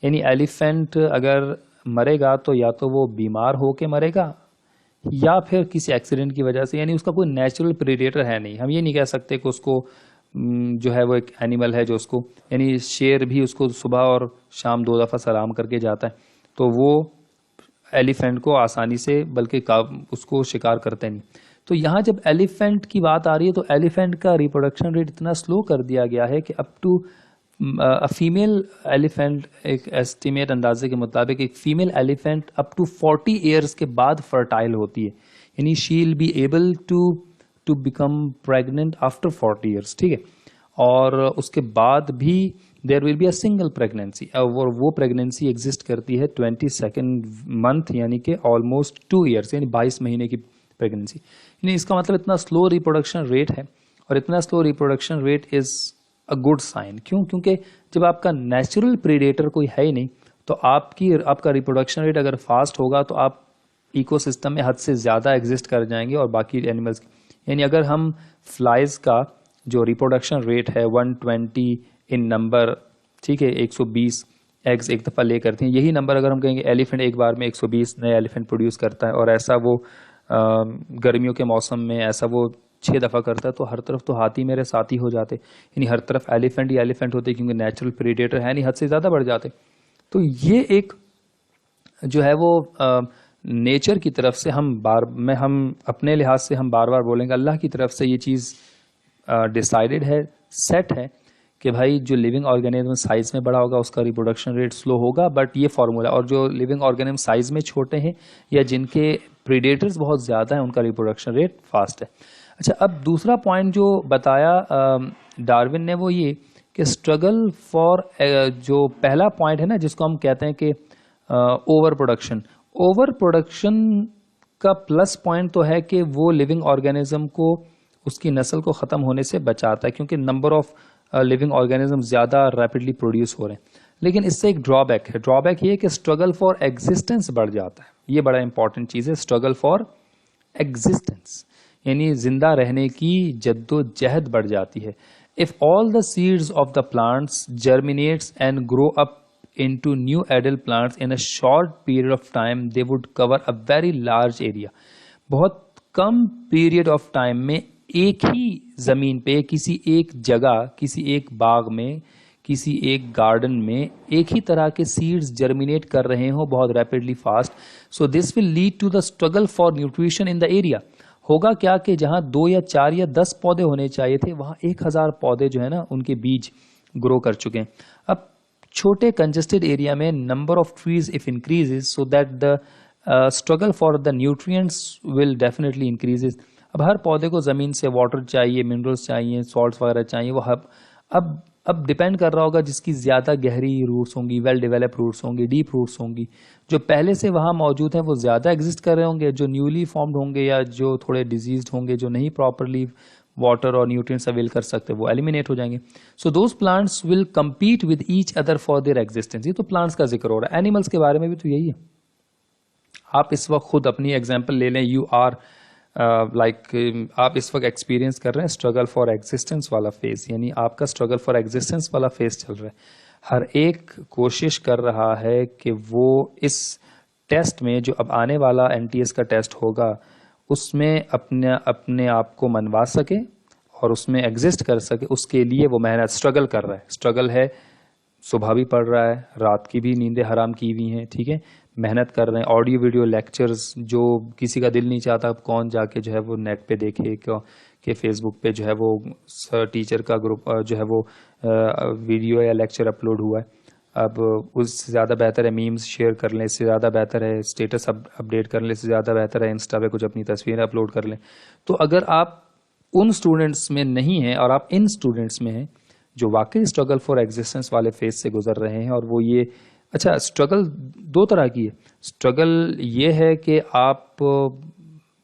यानी एलिफेंट अगर मरेगा तो या तो वो बीमार होके मरेगा या फिर किसी एक्सीडेंट की वजह से, यानी उसका कोई नेचुरल प्रीडेटर है नहीं। हम ये नहीं कह सकते कि उसको जो है वो एक एनिमल है जो उसको, यानी शेर भी उसको सुबह और शाम 2 दफा सलाम करके जाता है, तो वो एलिफेंट को आसानी से बल्कि उसको शिकार करते नहीं। तो यहाँ जब एलिफेंट की बात आ रही है तो एलिफेंट का रिप्रोडक्शन रेट इतना स्लो कर दिया गया है कि अप टू फीमेल एलिफेंट, एक एस्टिमेट अंदाजे के मुताबिक एक female elephant up to 40 years के बाद फर्टाइल होती है। यानी she will be able to to become pregnant after 40 years, ठीक है। और उसके बाद भी there will be a single pregnancy, और वो प्रेगनेंसी एग्जिस्ट करती है 22nd मंथ, यानी कि ऑलमोस्ट 2 ईयर्स, यानी 22 महीने की प्रेगनेंसी। यानी इसका मतलब इतना स्लो रिप्रोडक्शन रेट है, और इतना slow reproduction rate is a good sign. क्यों? क्योंकि जब आपका नेचुरल प्रीडेटर कोई है ही नहीं, तो आपका रिप्रोडक्शन रेट अगर फास्ट होगा तो आप इकोसिस्टम में हद से ज़्यादा एग्जिस्ट कर जाएंगे और बाकी एनिमल्स। यानी अगर हम फ्लाइज का जो रिप्रोडक्शन रेट है 120 इन नंबर, ठीक है, 120 एग्स एक दफ़ा ले करते हैं, यही नंबर अगर हम कहेंगे एलिफेंट एक बार में 120 नए एलिफेंट प्रोड्यूस करता है, और ऐसा वो गर्मियों के मौसम में ऐसा वो 6 दफ़ा करता है, तो हर तरफ तो हाथी मेरे साथी हो जाते, यानी हर तरफ एलिफेंट ही एलिफेंट होते, क्योंकि नेचुरल प्रीडेटर है नहीं, हद से ज़्यादा बढ़ जाते। तो ये एक जो है वो नेचर की तरफ से हम अपने लिहाज से हम बार बार बोलेंगे, अल्लाह की तरफ से ये चीज़ डिसाइडेड है, सेट है कि भाई जो लिविंग ऑर्गेनिज्म साइज में बड़ा होगा उसका रिप्रोडक्शन रेट स्लो होगा, बट ये फॉर्मूला, और जो लिविंग ऑर्गेनिज्म साइज में छोटे हैं या जिनके प्रीडेटर्स बहुत ज़्यादा हैं उनका रिप्रोडक्शन रेट फास्ट है। अच्छा, अब दूसरा पॉइंट जो बताया डार्विन ने वो ये कि स्ट्रगल फॉर, जो पहला पॉइंट है ना जिसको हम कहते हैं कि ओवर प्रोडक्शन का प्लस पॉइंट तो है कि वो लिविंग ऑर्गेनिज्म को उसकी नस्ल को ख़त्म होने से बचाता है, क्योंकि नंबर ऑफ लिविंग ऑर्गेनिज्म ज़्यादा रैपिडली प्रोड्यूस हो रहे हैं। लेकिन इससे एक ड्रॉबैक है, ड्रॉबैक ये कि स्ट्रगल फॉर एग्जिस्टेंस बढ़ जाता है। ये बड़ा इंपॉर्टेंट चीज़ है, स्ट्रगल फॉर एग्जिस्टेंस, यानी जिंदा रहने की जद्दोजहद बढ़ जाती है। If all the seeds of the plants germinates and grow up into new adult plants in a short period of time, they would cover a very large area। बहुत कम period of time में एक ही जमीन पे, किसी एक जगह, किसी एक बाग में, किसी एक गार्डन में एक ही तरह के सीड्स जर्मिनेट कर रहे हो बहुत rapidly fast. So this will lead to the struggle for nutrition in the area. होगा क्या कि जहां 2 या 4 या 10 पौधे होने चाहिए थे, वहां 1000 पौधे जो है ना उनके बीज ग्रो कर चुके हैं। अब छोटे कंजेस्टेड एरिया में number of trees if increases, so that the struggle for the nutrients will definitely increases. अब हर पौधे को ज़मीन से वाटर चाहिए, मिनरल्स चाहिए, सॉल्ट्स वगैरह चाहिए, वो अब डिपेंड कर रहा होगा जिसकी ज़्यादा गहरी रूट्स होंगी, वेल डेवलप रूट्स होंगी, डीप रूट्स होंगी। जो पहले से वहाँ मौजूद हैं वो ज़्यादा एग्जिस्ट कर रहे होंगे, जो न्यूली फॉर्म्ड होंगे या जो थोड़े डिजीज होंगे, जो नहीं प्रॉपरली वाटर और न्यूट्रिएंट्स अवेल कर सकते, वो एलिमिनेट हो जाएंगे। So those plants will compete with each other for their existence. ये तो प्लांट्स का जिक्र हो रहा है, एनिमल्स के बारे में भी तो यही है। आप इस वक्त खुद अपनी एग्जाम्पल ले लें, यू आर आप इस वक्त एक्सपीरियंस कर रहे हैं स्ट्रगल फॉर एग्जिस्टेंस वाला फेज, यानी आपका स्ट्रगल फॉर एग्जिस्टेंस वाला फेज चल रहा है। हर एक कोशिश कर रहा है कि वो इस टेस्ट में, जो अब आने वाला एनटीएस का टेस्ट होगा, उसमें अपने आप को मनवा सके और उसमें एग्जिस्ट कर सके, उसके लिए वो मेहनत स्ट्रगल कर रहा है। स्ट्रगल है, सुबह भी पढ़ रहा है, रात की भी नींदें हराम की हुई हैं, ठीक है, मेहनत कर रहे हैं। ऑडियो वीडियो लेक्चर्स जो किसी का दिल नहीं चाहता अब कौन जाके जो है वो नेट पे देखे कि फेसबुक पे जो है वो टीचर का ग्रुप जो है वो वीडियो या लेक्चर अपलोड हुआ है। अब उससे ज़्यादा बेहतर है मीम्स शेयर कर लें, इससे ज़्यादा बेहतर है स्टेटस अपडेट कर लें, इससे ज़्यादा बेहतर है इंस्टा पे कुछ अपनी तस्वीरें अपलोड कर लें। तो अगर आप उन स्टूडेंट्स में नहीं हैं और आप इन स्टूडेंट्स में हैं जो वाकई स्ट्रगल फॉर एग्जिस्टेंस वाले फेज से गुजर रहे हैं, और वो ये, अच्छा, स्ट्रगल 2 तरह की है। स्ट्रगल ये है कि आप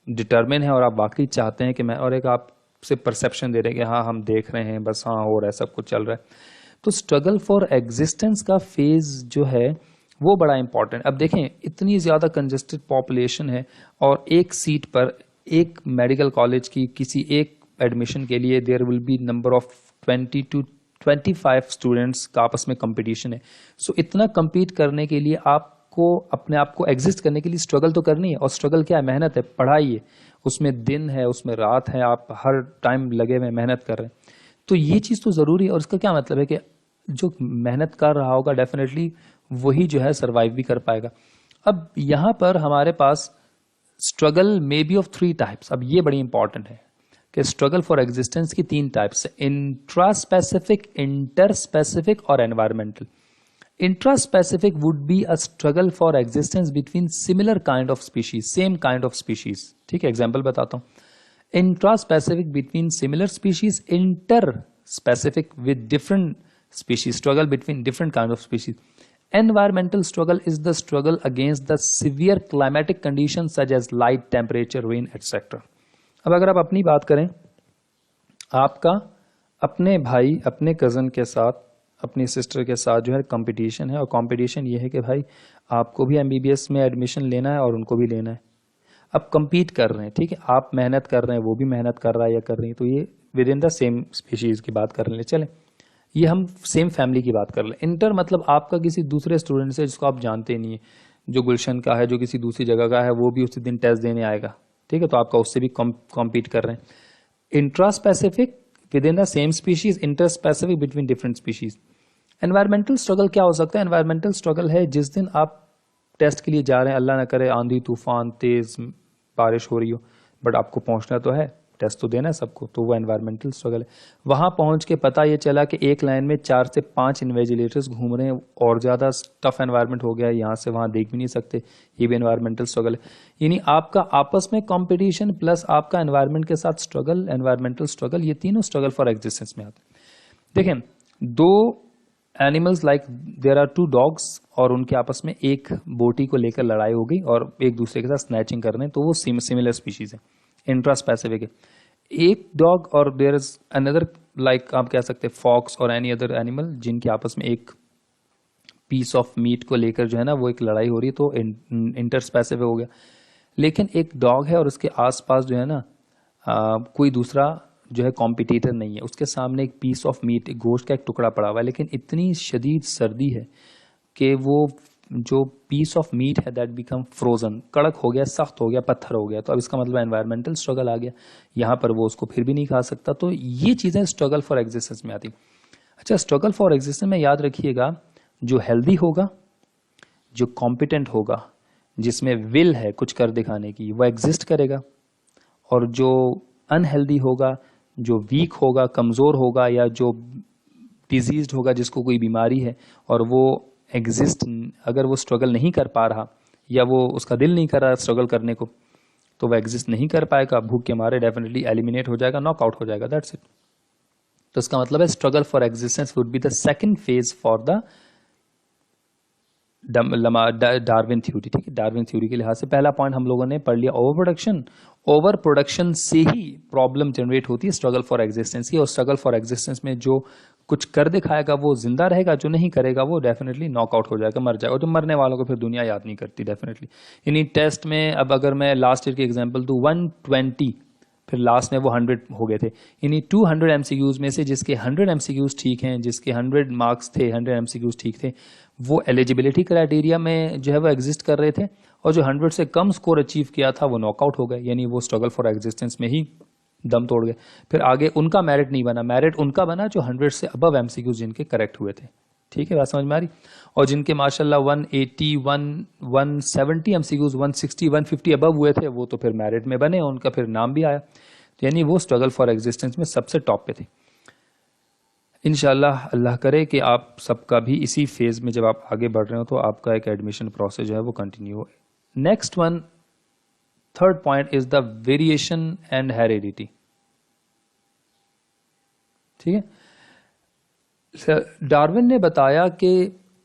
डिटर्मिन है और आप वाकई चाहते हैं कि मैं, और एक आपसे परसेप्शन दे रहे हैं कि हाँ हम देख रहे हैं, बस हाँ हो रहा है, सब कुछ चल रहा है। तो स्ट्रगल फॉर एग्जिस्टेंस का फेज जो है वो बड़ा इंपॉर्टेंट। अब देखें, इतनी ज़्यादा कंजेस्टेड पॉपुलेशन है और एक सीट पर, एक मेडिकल कॉलेज की किसी एक एडमिशन के लिए there will be number of 20 to 25 students का आपस में कंपटीशन है। सो इतना compete करने के लिए आपको अपने आप को एग्जिस्ट करने के लिए स्ट्रगल तो करनी है, और स्ट्रगल क्या है? मेहनत है, पढ़ाई है, उसमें दिन है, उसमें रात है, आप हर टाइम लगे हुए मेहनत कर रहे हैं। तो ये चीज़ तो ज़रूरी है, और इसका क्या मतलब है कि जो मेहनत कर रहा होगा डेफिनेटली वही जो है सर्वाइव भी कर पाएगा। अब यहाँ पर हमारे पास struggle may be of 3 types. अब ये बड़ी इंपॉर्टेंट है कि स्ट्रगल फॉर एग्जिस्टेंस की 3 टाइप्स है, इंट्रास्पेसिफिक, इंटरस्पेसिफिक और environmental. Intraspecific would be a struggle for existence between similar kind of species, same kind of species, ठीक है। एग्जाम्पल बताता हूँ। Intra specific between similar species, inter specific with different species, struggle between different kind of species. Environmental struggle is the struggle against the severe climatic conditions such as light, temperature, rain, etc. अब अगर आप अपनी बात करें, आपका अपने भाई अपने कज़न के साथ अपनी सिस्टर के साथ जो है कंपटीशन है, और कंपटीशन ये है कि भाई आपको भी एमबीबीएस में एडमिशन लेना है और उनको भी लेना है. अब compete कर रहे हैं, ठीक है, आप मेहनत कर रहे हैं, वो भी मेहनत कर रहा है या कर रही है, तो ये with in the same species की बात कर ले. चलें, ये हम सेम फैमिली की बात कर लें. इंटर मतलब आपका किसी दूसरे स्टूडेंट से जिसको आप जानते नहीं है, जो गुलशन का है, जो किसी दूसरी जगह का है, वो भी उसी दिन टेस्ट देने आएगा, ठीक है, तो आपका उससे भी कॉम्पीट कर रहे हैं. Intra specific with in the same species, inter specific between different species. Environmental struggle क्या हो सकता है? एनवायरमेंटल स्ट्रगल है जिस दिन आप टेस्ट के लिए जा रहे हैं, अल्लाह ना करे आंधी तूफान तेज बारिश हो रही हो, बट आपको पहुंचना तो है, टेस्ट तो देना है सबको, तो वो एनवायरमेंटल स्ट्रगल है. वहां पहुंच के पता ये चला कि एक लाइन में 4 से 5 इन्वेजिलेटर्स घूम रहे हैं, और ज़्यादा टफ एनवायरनमेंट हो गया, यहाँ से वहाँ देख भी नहीं सकते, ये भी एनवायरमेंटल स्ट्रगल है. यानी आपका आपस में कंपटीशन प्लस आपका एनवायरनमेंट के साथ स्ट्रगल, एनवायरमेंटल स्ट्रगल, ये तीनों स्ट्रगल फॉर एग्जिस्टेंस में आते हैं. देखें, दो animals like there are 2 dogs, और उनके आपस में एक बोटी को लेकर लड़ाई हो गई और एक दूसरे के साथ स्नैचिंग कर रहे हैं, तो वो सिमिलर स्पीशीज है, इंट्रा स्पेसिफिक है. एक डॉग और देयर इज अनदर, लाइक आप कह सकते हैं फॉक्स और एनी अदर एनिमल, जिनके आपस में एक पीस ऑफ मीट को लेकर जो है ना वो एक लड़ाई हो रही है, तो इंटर स्पेसिफिक हो गया. लेकिन एक डॉग है और उसके आसपास जो है ना कोई दूसरा जो है कॉम्पिटिटर नहीं है, उसके सामने एक पीस ऑफ मीट, एक गोश्त का एक टुकड़ा पड़ा हुआ है, लेकिन इतनी शदीद सर्दी है कि वो जो पीस ऑफ मीट है दैट बिकम फ्रोजन, कड़क हो गया, सख्त हो गया, पत्थर हो गया. तो अब इसका मतलब एनवायरमेंटल स्ट्रगल आ गया, यहाँ पर वो उसको फिर भी नहीं खा सकता. तो ये चीज़ें स्ट्रगल फॉर एग्जिस्टेंस में आती. अच्छा, स्ट्रगल फॉर एग्जिस्टेंस में याद रखिएगा, जो हेल्दी होगा, जो कॉम्पिटेंट होगा, जिसमें विल है कुछ कर दिखाने की, वो एग्जिस्ट करेगा. और जो अनहेल्दी होगा, जो वीक होगा, कमज़ोर होगा, या जो डिजीज्ड होगा, जिसको कोई बीमारी है और वो एग्जिस्ट, अगर वो स्ट्रगल नहीं कर पा रहा या वो उसका दिल नहीं कर रहा स्ट्रगल करने को, तो वो एग्जिस्ट नहीं कर पाएगा, भूख के मारे डेफिनेटली एलिमिनेट हो जाएगा, नॉकआउट हो जाएगा, दैट्स इट. तो इसका मतलब है struggle for existence would be the second phase for the Darwin theory. ठीक है, डार्विन थ्योरी के लिहाज से पहला पॉइंट हम लोगों ने पढ़ लिया, ओवर प्रोडक्शन से ही प्रॉब्लम जनरेट होती है स्ट्रगल फॉर एग्जिस्टेंस की. और स्ट्रगल फॉर एग्जिस्टेंस में जो कुछ कर दिखाएगा वो जिंदा रहेगा, जो नहीं करेगा वो डेफिनेटली नॉकआउट हो जाएगा, मर जाएगा. और जो मरने वालों को फिर दुनिया याद नहीं करती डेफिनेटली. इन्हीं टेस्ट में अब अगर मैं लास्ट ईयर की एग्जांपल दूं, 120 फिर लास्ट में वो 100 हो गए थे. इन्हीं 200 एमसीक्यूज में से जिसके 100 एमसीक्यूज ठीक हैं, जिसके 100 मार्क्स थे, 100 एमसीक्यूज ठीक थे, वो एलिजिबिलिटी क्राइटेरिया में जो है वो एग्जिस्ट कर रहे थे. और जो 100 से कम स्कोर अचीव किया था वो नॉकआउट हो गए, यानी वो स्ट्रगल फॉर एग्जिस्टेंस में ही दम तोड़ गए. फिर आगे उनका मेरिट नहीं बना, मेरिट उनका बना जो 100 से अबव एमसीक्यूज जिनके करेक्ट हुए थे. ठीक है, बात समझ में आ रही. और जिनके माशाल्लाह 180 170 एमसीक्यूज 160 150 अबव हुए थे, वो तो फिर मेरिट में बने, उनका फिर नाम भी आया. तो यानी वो स्ट्रगल फॉर एग्जिस्टेंस में सबसे टॉप पे थे. इंशाल्लाह अल्लाह करे कि आप सबका भी इसी फेज में जब आप आगे बढ़ रहे हो तो आपका एक एडमिशन प्रोसेस जो है वो कंटिन्यू हो. Next one, third point is the variation and heredity. ठीक है, डार्विन ने बताया कि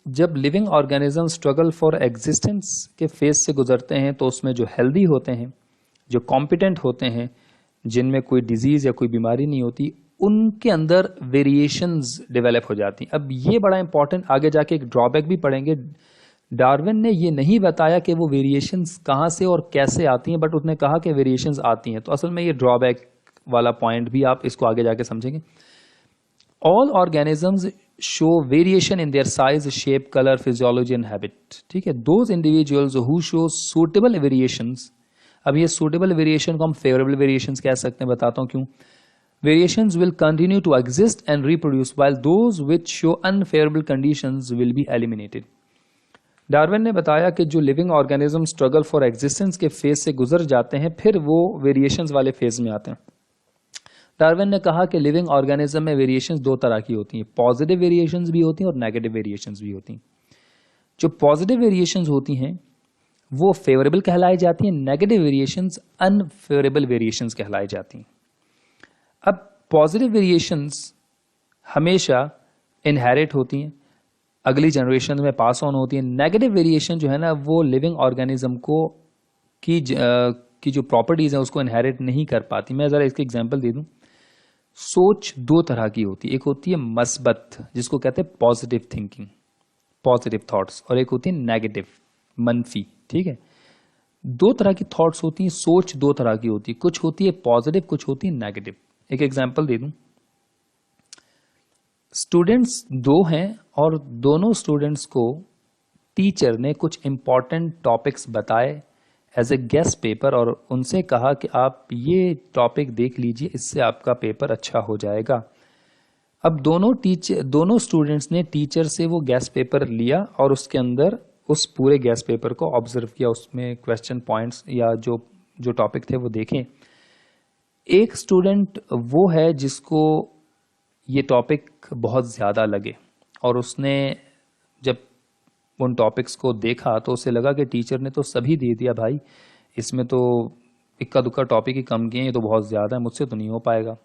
जब living organism struggle for existence के फेज से गुजरते हैं तो उसमें जो हेल्दी होते हैं, जो कॉम्पिटेंट होते हैं, जिनमें कोई डिजीज या कोई बीमारी नहीं होती, उनके अंदर वेरिएशंस डेवलप हो जाती हैं. अब ये बड़ा इंपॉर्टेंट, आगे जाके एक ड्रॉबैक भी पढ़ेंगे. डार्विन ने ये नहीं बताया कि वो वेरिएशंस कहाँ से और कैसे आती हैं, बट उसने कहा कि वेरिएशंस आती हैं. तो असल में ये ड्रॉबैक वाला पॉइंट भी आप इसको आगे जाके समझेंगे. All organisms show variation in their size, shape, colour, physiology and habit. ठीक है, those individuals who show suitable variations. अब ये सूटेबल वेरिएशन को हम फेवरेबल वेरिएशंस कह सकते हैं, बताता हूँ क्यों. Variations will continue to exist and reproduce, while those which show unfavorable conditions will be eliminated. Darwin ने बताया कि जो living organism struggle for existence के फेज से गुजर जाते हैं, फिर वो वेरिएशंस वाले फेज में आते हैं. डार्विन ने कहा कि लिविंग ऑर्गेनिज्म में वेरिएशंस दो तरह की होती हैं, पॉजिटिव वेरिएशंस भी होती हैं और नेगेटिव वेरिएशंस भी होती हैं. जो पॉजिटिव वेरिएशंस होती हैं वो फेवरेबल कहलाई जाती हैं, नेगेटिव वेरिएशंस अनफेवरेबल वेरिएशंस कहलाई जाती हैं। अब पॉजिटिव वेरिएशंस हमेशा इनहेरिट होती हैं, अगली जनरेशन में पास ऑन होती हैं। नेगेटिव वेरिएशन जो है ना वो लिविंग ऑर्गेनिज्म को की जो प्रॉपर्टीज हैं उसको इनहेरिट नहीं कर पाती। मैं ज़रा इसके एग्जांपल दे दूं। सोच दो तरह की होती है, एक होती है मस्बत जिसको कहते हैं पॉजिटिव थिंकिंग, पॉजिटिव थॉट्स, और एक होती है नेगेटिव, मनफी। ठीक है, दो तरह की थॉट्स होती हैं, सोच दो तरह की होती है, कुछ होती है पॉजिटिव, कुछ होती है नेगेटिव। एक एग्जांपल दे दूं। स्टूडेंट्स दो हैं और दोनों स्टूडेंट्स को टीचर ने कुछ इंपॉर्टेंट टॉपिक्स बताए एज ए गेस्ट पेपर और उनसे कहा कि आप ये टॉपिक देख लीजिए, इससे आपका पेपर अच्छा हो जाएगा। अब दोनों स्टूडेंट्स ने टीचर से वो गेस्ट पेपर लिया और उसके अंदर उस पूरे गेस्ट पेपर को ऑब्जर्व किया, उसमें क्वेश्चन पॉइंट्स या जो टॉपिक थे वो देखें। एक स्टूडेंट वो है जिसको ये टॉपिक बहुत ज़्यादा लगे और उसने जब उन टॉपिक्स को देखा तो उसे लगा कि टीचर ने तो सभी दे दिया भाई, इसमें तो इक्का दुक्का टॉपिक ही कम किए हैं, ये तो बहुत ज़्यादा है, मुझसे तो नहीं हो पाएगा।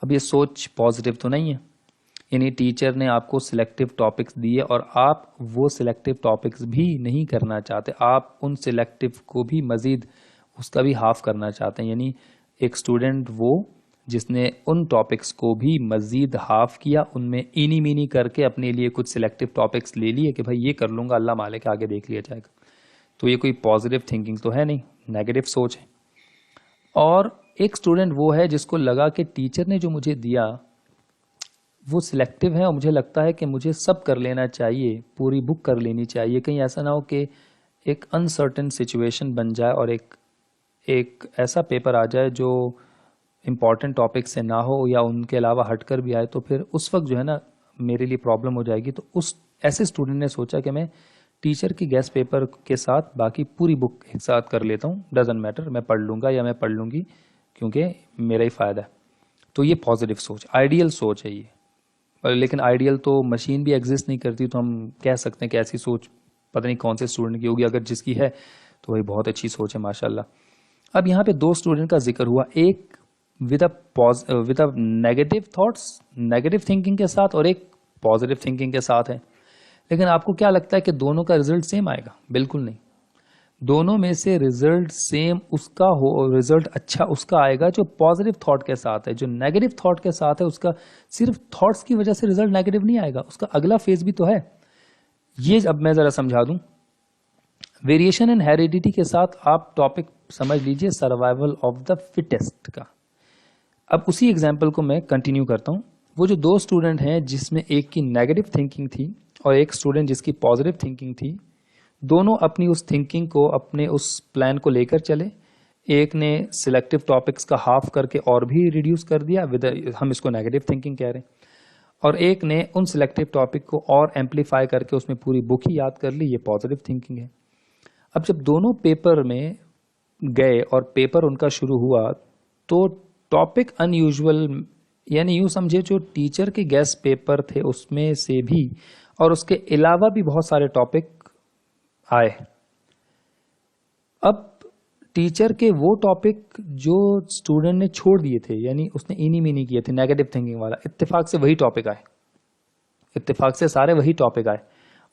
अब ये सोच पॉजिटिव तो नहीं है, यानी टीचर ने आपको सिलेक्टिव टॉपिक्स दिए और आप वो सिलेक्टिव टॉपिक्स भी नहीं करना चाहते, आप उन सिलेक्टिव को भी मज़ीद उसका भी हाफ करना चाहते हैं। यानी एक स्टूडेंट वो जिसने उन टॉपिक्स को भी मज़ीद हाफ किया, उनमें इनी मीनी करके अपने लिए कुछ सिलेक्टिव टॉपिक्स ले लिए कि भाई ये कर लूँगा, अल्लाह मालिक आगे देख लिया जाएगा। तो ये कोई पॉजिटिव थिंकिंग तो है नहीं, नेगेटिव सोच है। और एक स्टूडेंट वो है जिसको लगा कि टीचर ने जो मुझे दिया वो सिलेक्टिव है और मुझे लगता है कि मुझे सब कर लेना चाहिए, पूरी बुक कर लेनी चाहिए, कहीं ऐसा ना हो कि एक अनसर्टेन सिचुएशन बन जाए और एक ऐसा पेपर आ जाए जो इम्पॉर्टेंट टॉपिक से ना हो या उनके अलावा हटकर भी आए, तो फिर उस वक्त जो है ना मेरे लिए प्रॉब्लम हो जाएगी। तो उस ऐसे स्टूडेंट ने सोचा कि मैं टीचर की गेस्ट पेपर के साथ बाकी पूरी बुक एक साथ कर लेता हूँ, डजंट मैटर, मैं पढ़ लूँगा या मैं पढ़ लूँगी क्योंकि मेरा ही फ़ायदा है। तो ये पॉजिटिव सोच, आइडियल सोच है ये। लेकिन आइडियल तो मशीन भी एग्जिस्ट नहीं करती, तो हम कह सकते हैं कि ऐसी सोच पता नहीं कौन से स्टूडेंट की होगी, अगर जिसकी है तो वही बहुत अच्छी सोच है माशाल्लाह। अब यहाँ पे दो स्टूडेंट का जिक्र हुआ, एक with a negative thoughts, negative thinking के साथ, और एक पॉजिटिव थिंकिंग के साथ है। लेकिन आपको क्या लगता है कि दोनों का रिजल्ट सेम आएगा? बिल्कुल नहीं। दोनों में से रिजल्ट सेम उसका हो, रिजल्ट अच्छा उसका आएगा जो पॉजिटिव थॉट के साथ है। जो नेगेटिव थॉट के साथ है उसका सिर्फ थॉट्स की वजह से रिजल्ट नेगेटिव नहीं आएगा, उसका अगला फेज भी तो है। ये अब मैं जरा समझा दूं। वेरिएशन इन हेरिडिटी के साथ आप टॉपिक समझ लीजिए सर्वाइवल ऑफ द फिटेस्ट का। अब उसी एग्जाम्पल को मैं कंटिन्यू करता हूं। वो जो दो स्टूडेंट हैं जिसमें एक की नेगेटिव थिंकिंग थी और एक स्टूडेंट जिसकी पॉजिटिव थिंकिंग थी, दोनों अपनी उस थिंकिंग को, अपने उस प्लान को लेकर चले। एक ने सिलेक्टिव टॉपिक्स का हाफ करके और भी रिड्यूस कर दिया, हम इसको नेगेटिव थिंकिंग कह रहे हैं, और एक ने उन सिलेक्टिव टॉपिक को और एम्पलीफाई करके उसमें पूरी बुक ही याद कर ली, ये पॉजिटिव थिंकिंग है। अब जब दोनों पेपर में गए और पेपर उनका शुरू हुआ तो टॉपिक अनयूजुअल, यानी यूं समझे जो टीचर के गेस्ट पेपर थे उसमें से भी और उसके अलावा भी बहुत सारे टॉपिक आए। अब टीचर के वो टॉपिक जो स्टूडेंट ने छोड़ दिए थे, यानी उसने इनी मीनी किए थे नेगेटिव थिंकिंग वाला, इत्तेफाक से वही टॉपिक आए, इत्तेफाक से सारे वही टॉपिक आए।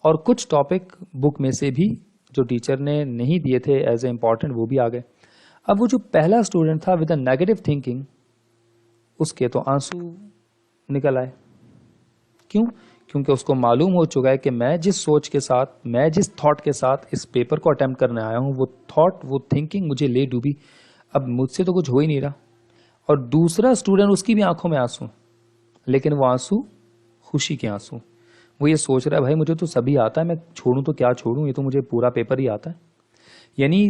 और कुछ टॉपिक बुक में से भी जो टीचर ने नहीं दिए थे एज ए इम्पॉर्टेंट, वो भी आ गए। अब वो जो पहला स्टूडेंट था विद अ नेगेटिव थिंकिंग, उसके तो आंसू निकल आए। क्यों? क्योंकि उसको मालूम हो चुका है कि मैं जिस सोच के साथ, मैं जिस थॉट के साथ इस पेपर को अटेम्प्ट करने आया हूं, वो थॉट, वो थिंकिंग मुझे ले डूबी, अब मुझसे तो कुछ हो ही नहीं रहा। और दूसरा स्टूडेंट, उसकी भी आंखों में आंसू, लेकिन वो आंसू खुशी के आंसू। वो ये सोच रहा है भाई मुझे तो सभी आता है, मैं छोड़ूं तो क्या छोड़ूं, ये तो मुझे पूरा पेपर ही आता है। यानी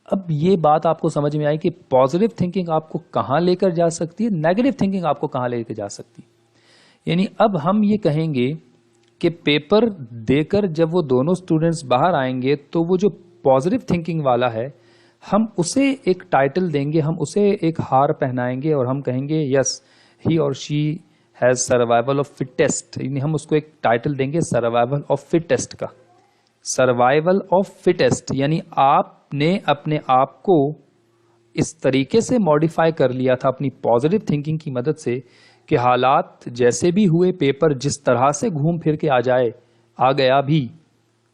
अब ये बात आपको समझ में आई कि पॉजिटिव थिंकिंग आपको कहां लेकर जा सकती है, नेगेटिव थिंकिंग आपको कहां लेकर जा सकती है। यानी अब हम ये कहेंगे कि पेपर देकर जब वो दोनों स्टूडेंट्स बाहर आएंगे तो वो जो पॉजिटिव थिंकिंग वाला है, हम उसे एक टाइटल देंगे, हम उसे एक हार पहनाएंगे और हम कहेंगे यस ही और she has survival of fittest, यानी हम उसको एक टाइटल देंगे सर्वाइवल ऑफ फिटेस्ट का। सर्वाइवल ऑफ फिटेस्ट, यानी आपने अपने आप को इस तरीके से मॉडिफाई कर लिया था अपनी पॉजिटिव थिंकिंग की मदद से कि हालात जैसे भी हुए, पेपर जिस तरह से घूम फिर के आ गया भी,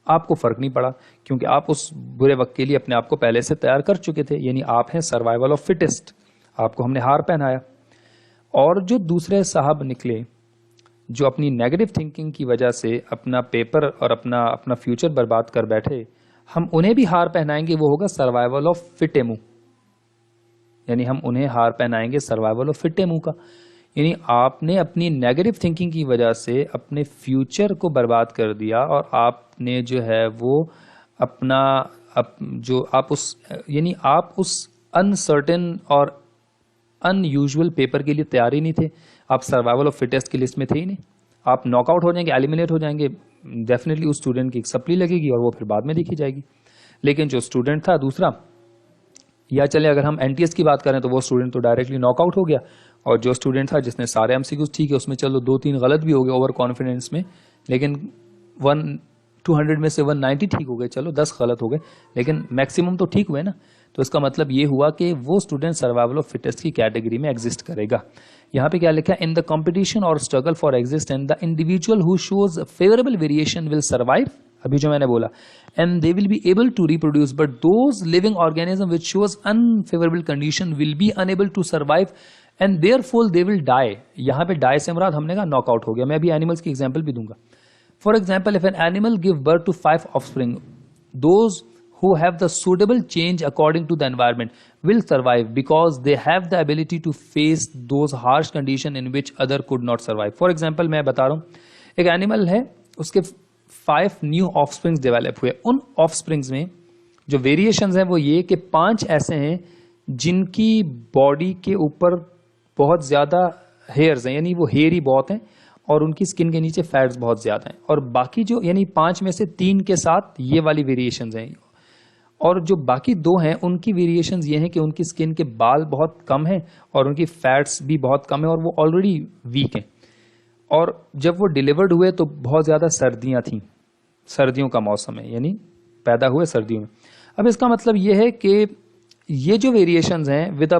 आपको फर्क नहीं पड़ा, क्योंकि आप उस बुरे वक्त के लिए अपने आप को पहले से तैयार कर चुके थे। यानी आप हैं सर्वाइवल ऑफ फिटेस्ट, आपको हमने हार पहनाया। और जो दूसरे साहब निकले जो अपनी नेगेटिव थिंकिंग की वजह से अपना पेपर और अपना फ्यूचर बर्बाद कर बैठे, हम उन्हें भी हार पहनाएंगे, वो होगा सर्वाइवल ऑफ फिटेमू। यानी हम उन्हें हार पहनाएंगे सर्वाइवल ऑफ फिटेमू का। यानी आपने अपनी नेगेटिव थिंकिंग की वजह से अपने फ्यूचर को बर्बाद कर दिया, और आपने जो है वो अपना आप उस अनसर्टेन और अनयूजुअल पेपर के लिए तैयार ही नहीं थे। आप सर्वाइवल ऑफ फिटेस्ट की लिस्ट में थे ही नहीं। आप नॉकआउट हो जाएंगे, एलिमिनेट हो जाएंगे, डेफिनेटली उस स्टूडेंट की एक सप्ली लगेगी और वो फिर बाद में देखी जाएगी। लेकिन जो स्टूडेंट था दूसरा, या चले अगर हम एनटीएस की बात करें तो वो स्टूडेंट तो डायरेक्टली नॉकआउट हो गया, और जो स्टूडेंट था जिसने सारे एमसीक्यूज ठीक है उसमें चलो 2-3 गलत भी हो गए ओवर कॉन्फिडेंस में, लेकिन 200 में से 190 ठीक हो गए, चलो 10 गलत हो गए, लेकिन मैक्सिमम तो ठीक हुए ना। तो इसका मतलब ये हुआ कि वो स्टूडेंट सर्वाइवल ऑफ फिटेस्ट की कैटेगरी में एग्जिस्ट करेगा। यहाँ पे क्या लिखा है, इन द कंपटीशन और struggle for existence the individual who shows favourable variation will survive, अभी जो मैंने बोला, and they will be able to reproduce, but those living organism which shows unfavourable condition will be unable to survive and therefore they will die. यहाँ पे die से मुराद हमने कहा knockout हो गया। मैं अभी एनिमल्स की एग्जांपल भी दूंगा। For example, if an animal give birth to 5 offspring, those who have the suitable change according to the environment will survive because they have the ability to face those harsh condition in which other could not survive. For example, मैं बता रहा हूँ, एक animal है, उसके 5 new offsprings develop हुए। उन offsprings में जो वेरिएशंस हैं वो ये कि 5 ऐसे हैं जिनकी बॉडी के ऊपर बहुत ज़्यादा हेयर्स हैं, यानी वो हेयर ही बहुत हैं, और उनकी स्किन के नीचे फैट्स बहुत ज़्यादा हैं। और बाकी जो यानी 5 में से 3 के साथ ये वाली वेरिएशंस हैं, और जो बाकी 2 हैं उनकी वेरिएशंस ये हैं कि उनकी स्किन के बाल बहुत कम हैं और उनकी फैट्स भी बहुत कम है और वो ऑलरेडी वीक हैं। और जब वो डिलीवर्ड हुए तो बहुत ज़्यादा सर्दियाँ थीं, सर्दियों का मौसम है, यानी पैदा हुए सर्दियों में। अब इसका मतलब ये है कि ये जो वेरिएशंस हैं with a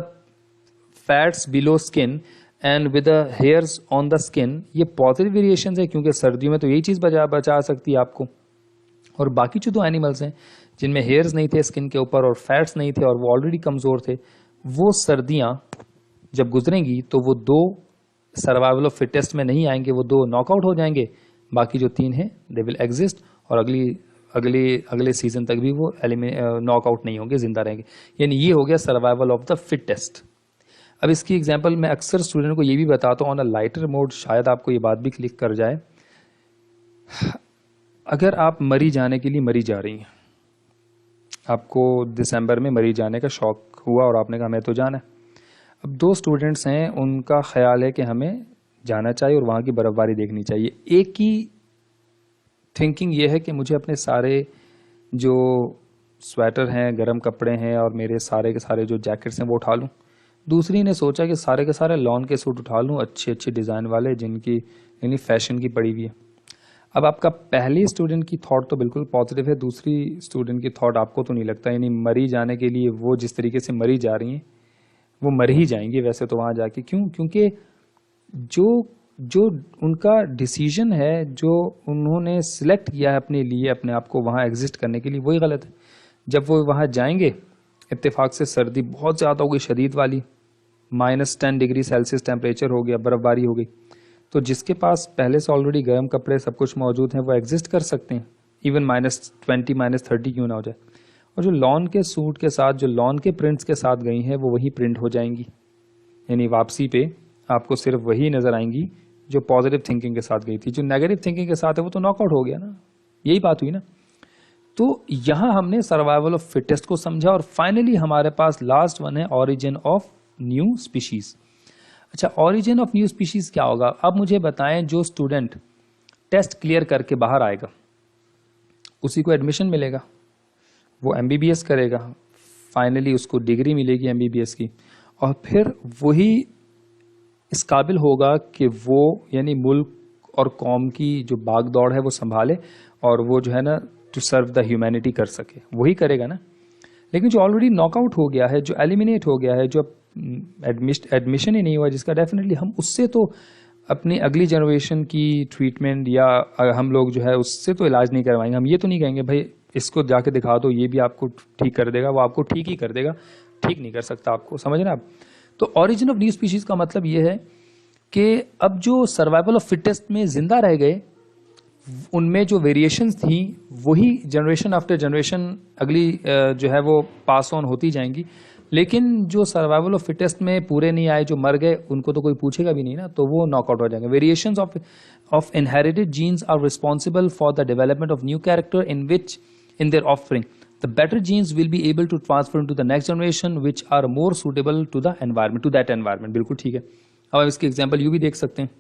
fats below skin and with the hairs on the skin, ये पॉजिटिव वेरिएशंस है, क्योंकि सर्दियों में तो यही चीज़ बचा सकती है आपको। और बाकी जो 2 एनिमल्स हैं जिनमें हेयर्स नहीं थे स्किन के ऊपर और फैट्स नहीं थे और वो ऑलरेडी कमज़ोर थे, वो सर्दियां जब गुजरेंगी तो वो 2 सर्वाइवल ऑफ फिटेस्ट में नहीं आएंगे, वो 2 नॉकआउट हो जाएंगे। बाकी जो 3 हैं दे विल एग्जिस्ट, और अगले सीजन तक भी वो नॉकआउट नहीं होंगे, जिंदा रहेंगे। यानी ये हो गया सर्वाइवल ऑफ द फिटेस्ट। अब इसकी एग्जाम्पल मैं अक्सर स्टूडेंट को ये भी बताता हूँ ऑन अ लाइटर मोड, शायद आपको ये बात भी क्लिक कर जाए। अगर आप मरी जाने के लिए मरी जा रही हैं, आपको दिसंबर में मरी जाने का शौक हुआ और आपने कहा हमें तो जाना है। अब 2 स्टूडेंट्स हैं, उनका ख्याल है कि हमें जाना चाहिए और वहाँ की बर्फ़बारी देखनी चाहिए। एक की थिंकिंग ये है कि मुझे अपने सारे जो स्वेटर हैं, गर्म कपड़े हैं और मेरे सारे के सारे जो जैकेट्स हैं वो उठा लूँ। दूसरी ने सोचा कि सारे के सारे लॉन के सूट उठा लूँ, अच्छे अच्छे डिज़ाइन वाले, जिनकी यानी फैशन की पड़ी हुई है। अब आपका पहली स्टूडेंट की थॉट तो बिल्कुल पॉजिटिव है, दूसरी स्टूडेंट की थॉट आपको तो नहीं लगता, यानी मरी जाने के लिए वो जिस तरीके से मरी जा रही हैं वो मर ही जाएंगी वैसे तो वहाँ जाके। क्यों? क्योंकि जो उनका डिसीजन है, जो उन्होंने सिलेक्ट किया है अपने लिए, अपने आप को वहाँ एग्जिस्ट करने के लिए, वही गलत है। जब वो वहाँ जाएंगे, इत्तेफाक से सर्दी बहुत ज़्यादा हो गई, शदीद वाली, -10 डिग्री सेल्सियस टेम्परेचर हो गया, बर्फबारी हो गई, तो जिसके पास पहले से ऑलरेडी गर्म कपड़े सब कुछ मौजूद हैं वो एग्जिस्ट कर सकते हैं, इवन -20 -30 क्यों ना हो जाए। और जो लॉन के सूट के साथ, जो लॉन के प्रिंट्स के साथ गई हैं, वो वही प्रिंट हो जाएंगी, यानी वापसी पे आपको सिर्फ वही नज़र आएंगी जो पॉजिटिव थिंकिंग के साथ गई थी। जो नेगेटिव थिंकिंग के साथ है वो तो नॉकआउट हो गया ना, यही बात हुई ना। तो यहाँ हमने सर्वाइवल ऑफ फिटेस्ट को समझा, और फाइनली हमारे पास लास्ट वन है ऑरिजिन ऑफ न्यू स्पीशीज। अच्छा, ऑरिजिन ऑफ न्यू स्पीशीज क्या होगा? अब मुझे बताएं, जो स्टूडेंट टेस्ट क्लियर करके बाहर आएगा उसी को एडमिशन मिलेगा, वो एमबीबीएस करेगा, फाइनली उसको डिग्री मिलेगी एमबीबीएस की, और फिर वही इस काबिल होगा कि वो यानी मुल्क और कौम की जो भाग दौड़ है वो संभाले, और वो जो है ना टू सर्व द ह्यूमैनिटी कर सके, वही करेगा ना। लेकिन जो ऑलरेडी नॉकआउट हो गया है, जो एलिमिनेट हो गया है, जो एडमिशन ही नहीं हुआ जिसका, डेफिनेटली हम उससे तो अपनी अगली जनरेशन की ट्रीटमेंट या हम लोग जो है उससे तो इलाज नहीं करवाएंगे। हम ये तो नहीं कहेंगे भाई इसको जाके दिखा दो, ये भी आपको ठीक कर देगा, वो आपको ठीक ही कर देगा, ठीक नहीं कर सकता आपको, समझ रहे हैं आप। तो ऑरिजिन ऑफ न्यू स्पीशीज का मतलब ये है कि अब जो सर्वाइवल ऑफ फिटेस्ट में जिंदा रह गए, उनमें जो वेरिएशंस थी वही जनरेशन आफ्टर जनरेशन अगली जो है वो पास ऑन होती जाएंगी। लेकिन जो सर्वाइवल ऑफ फिटेस्ट में पूरे नहीं आए, जो मर गए, उनको तो कोई पूछेगा भी नहीं ना, तो वो नॉकआउट हो जाएंगे। Variations of inherited genes are responsible for the development of new character in their offspring. The better genes will be able to transfer into the next generation which are more suitable to the environment, to that environment. बिल्कुल ठीक है। अब आप इसके example you भी देख सकते हैं।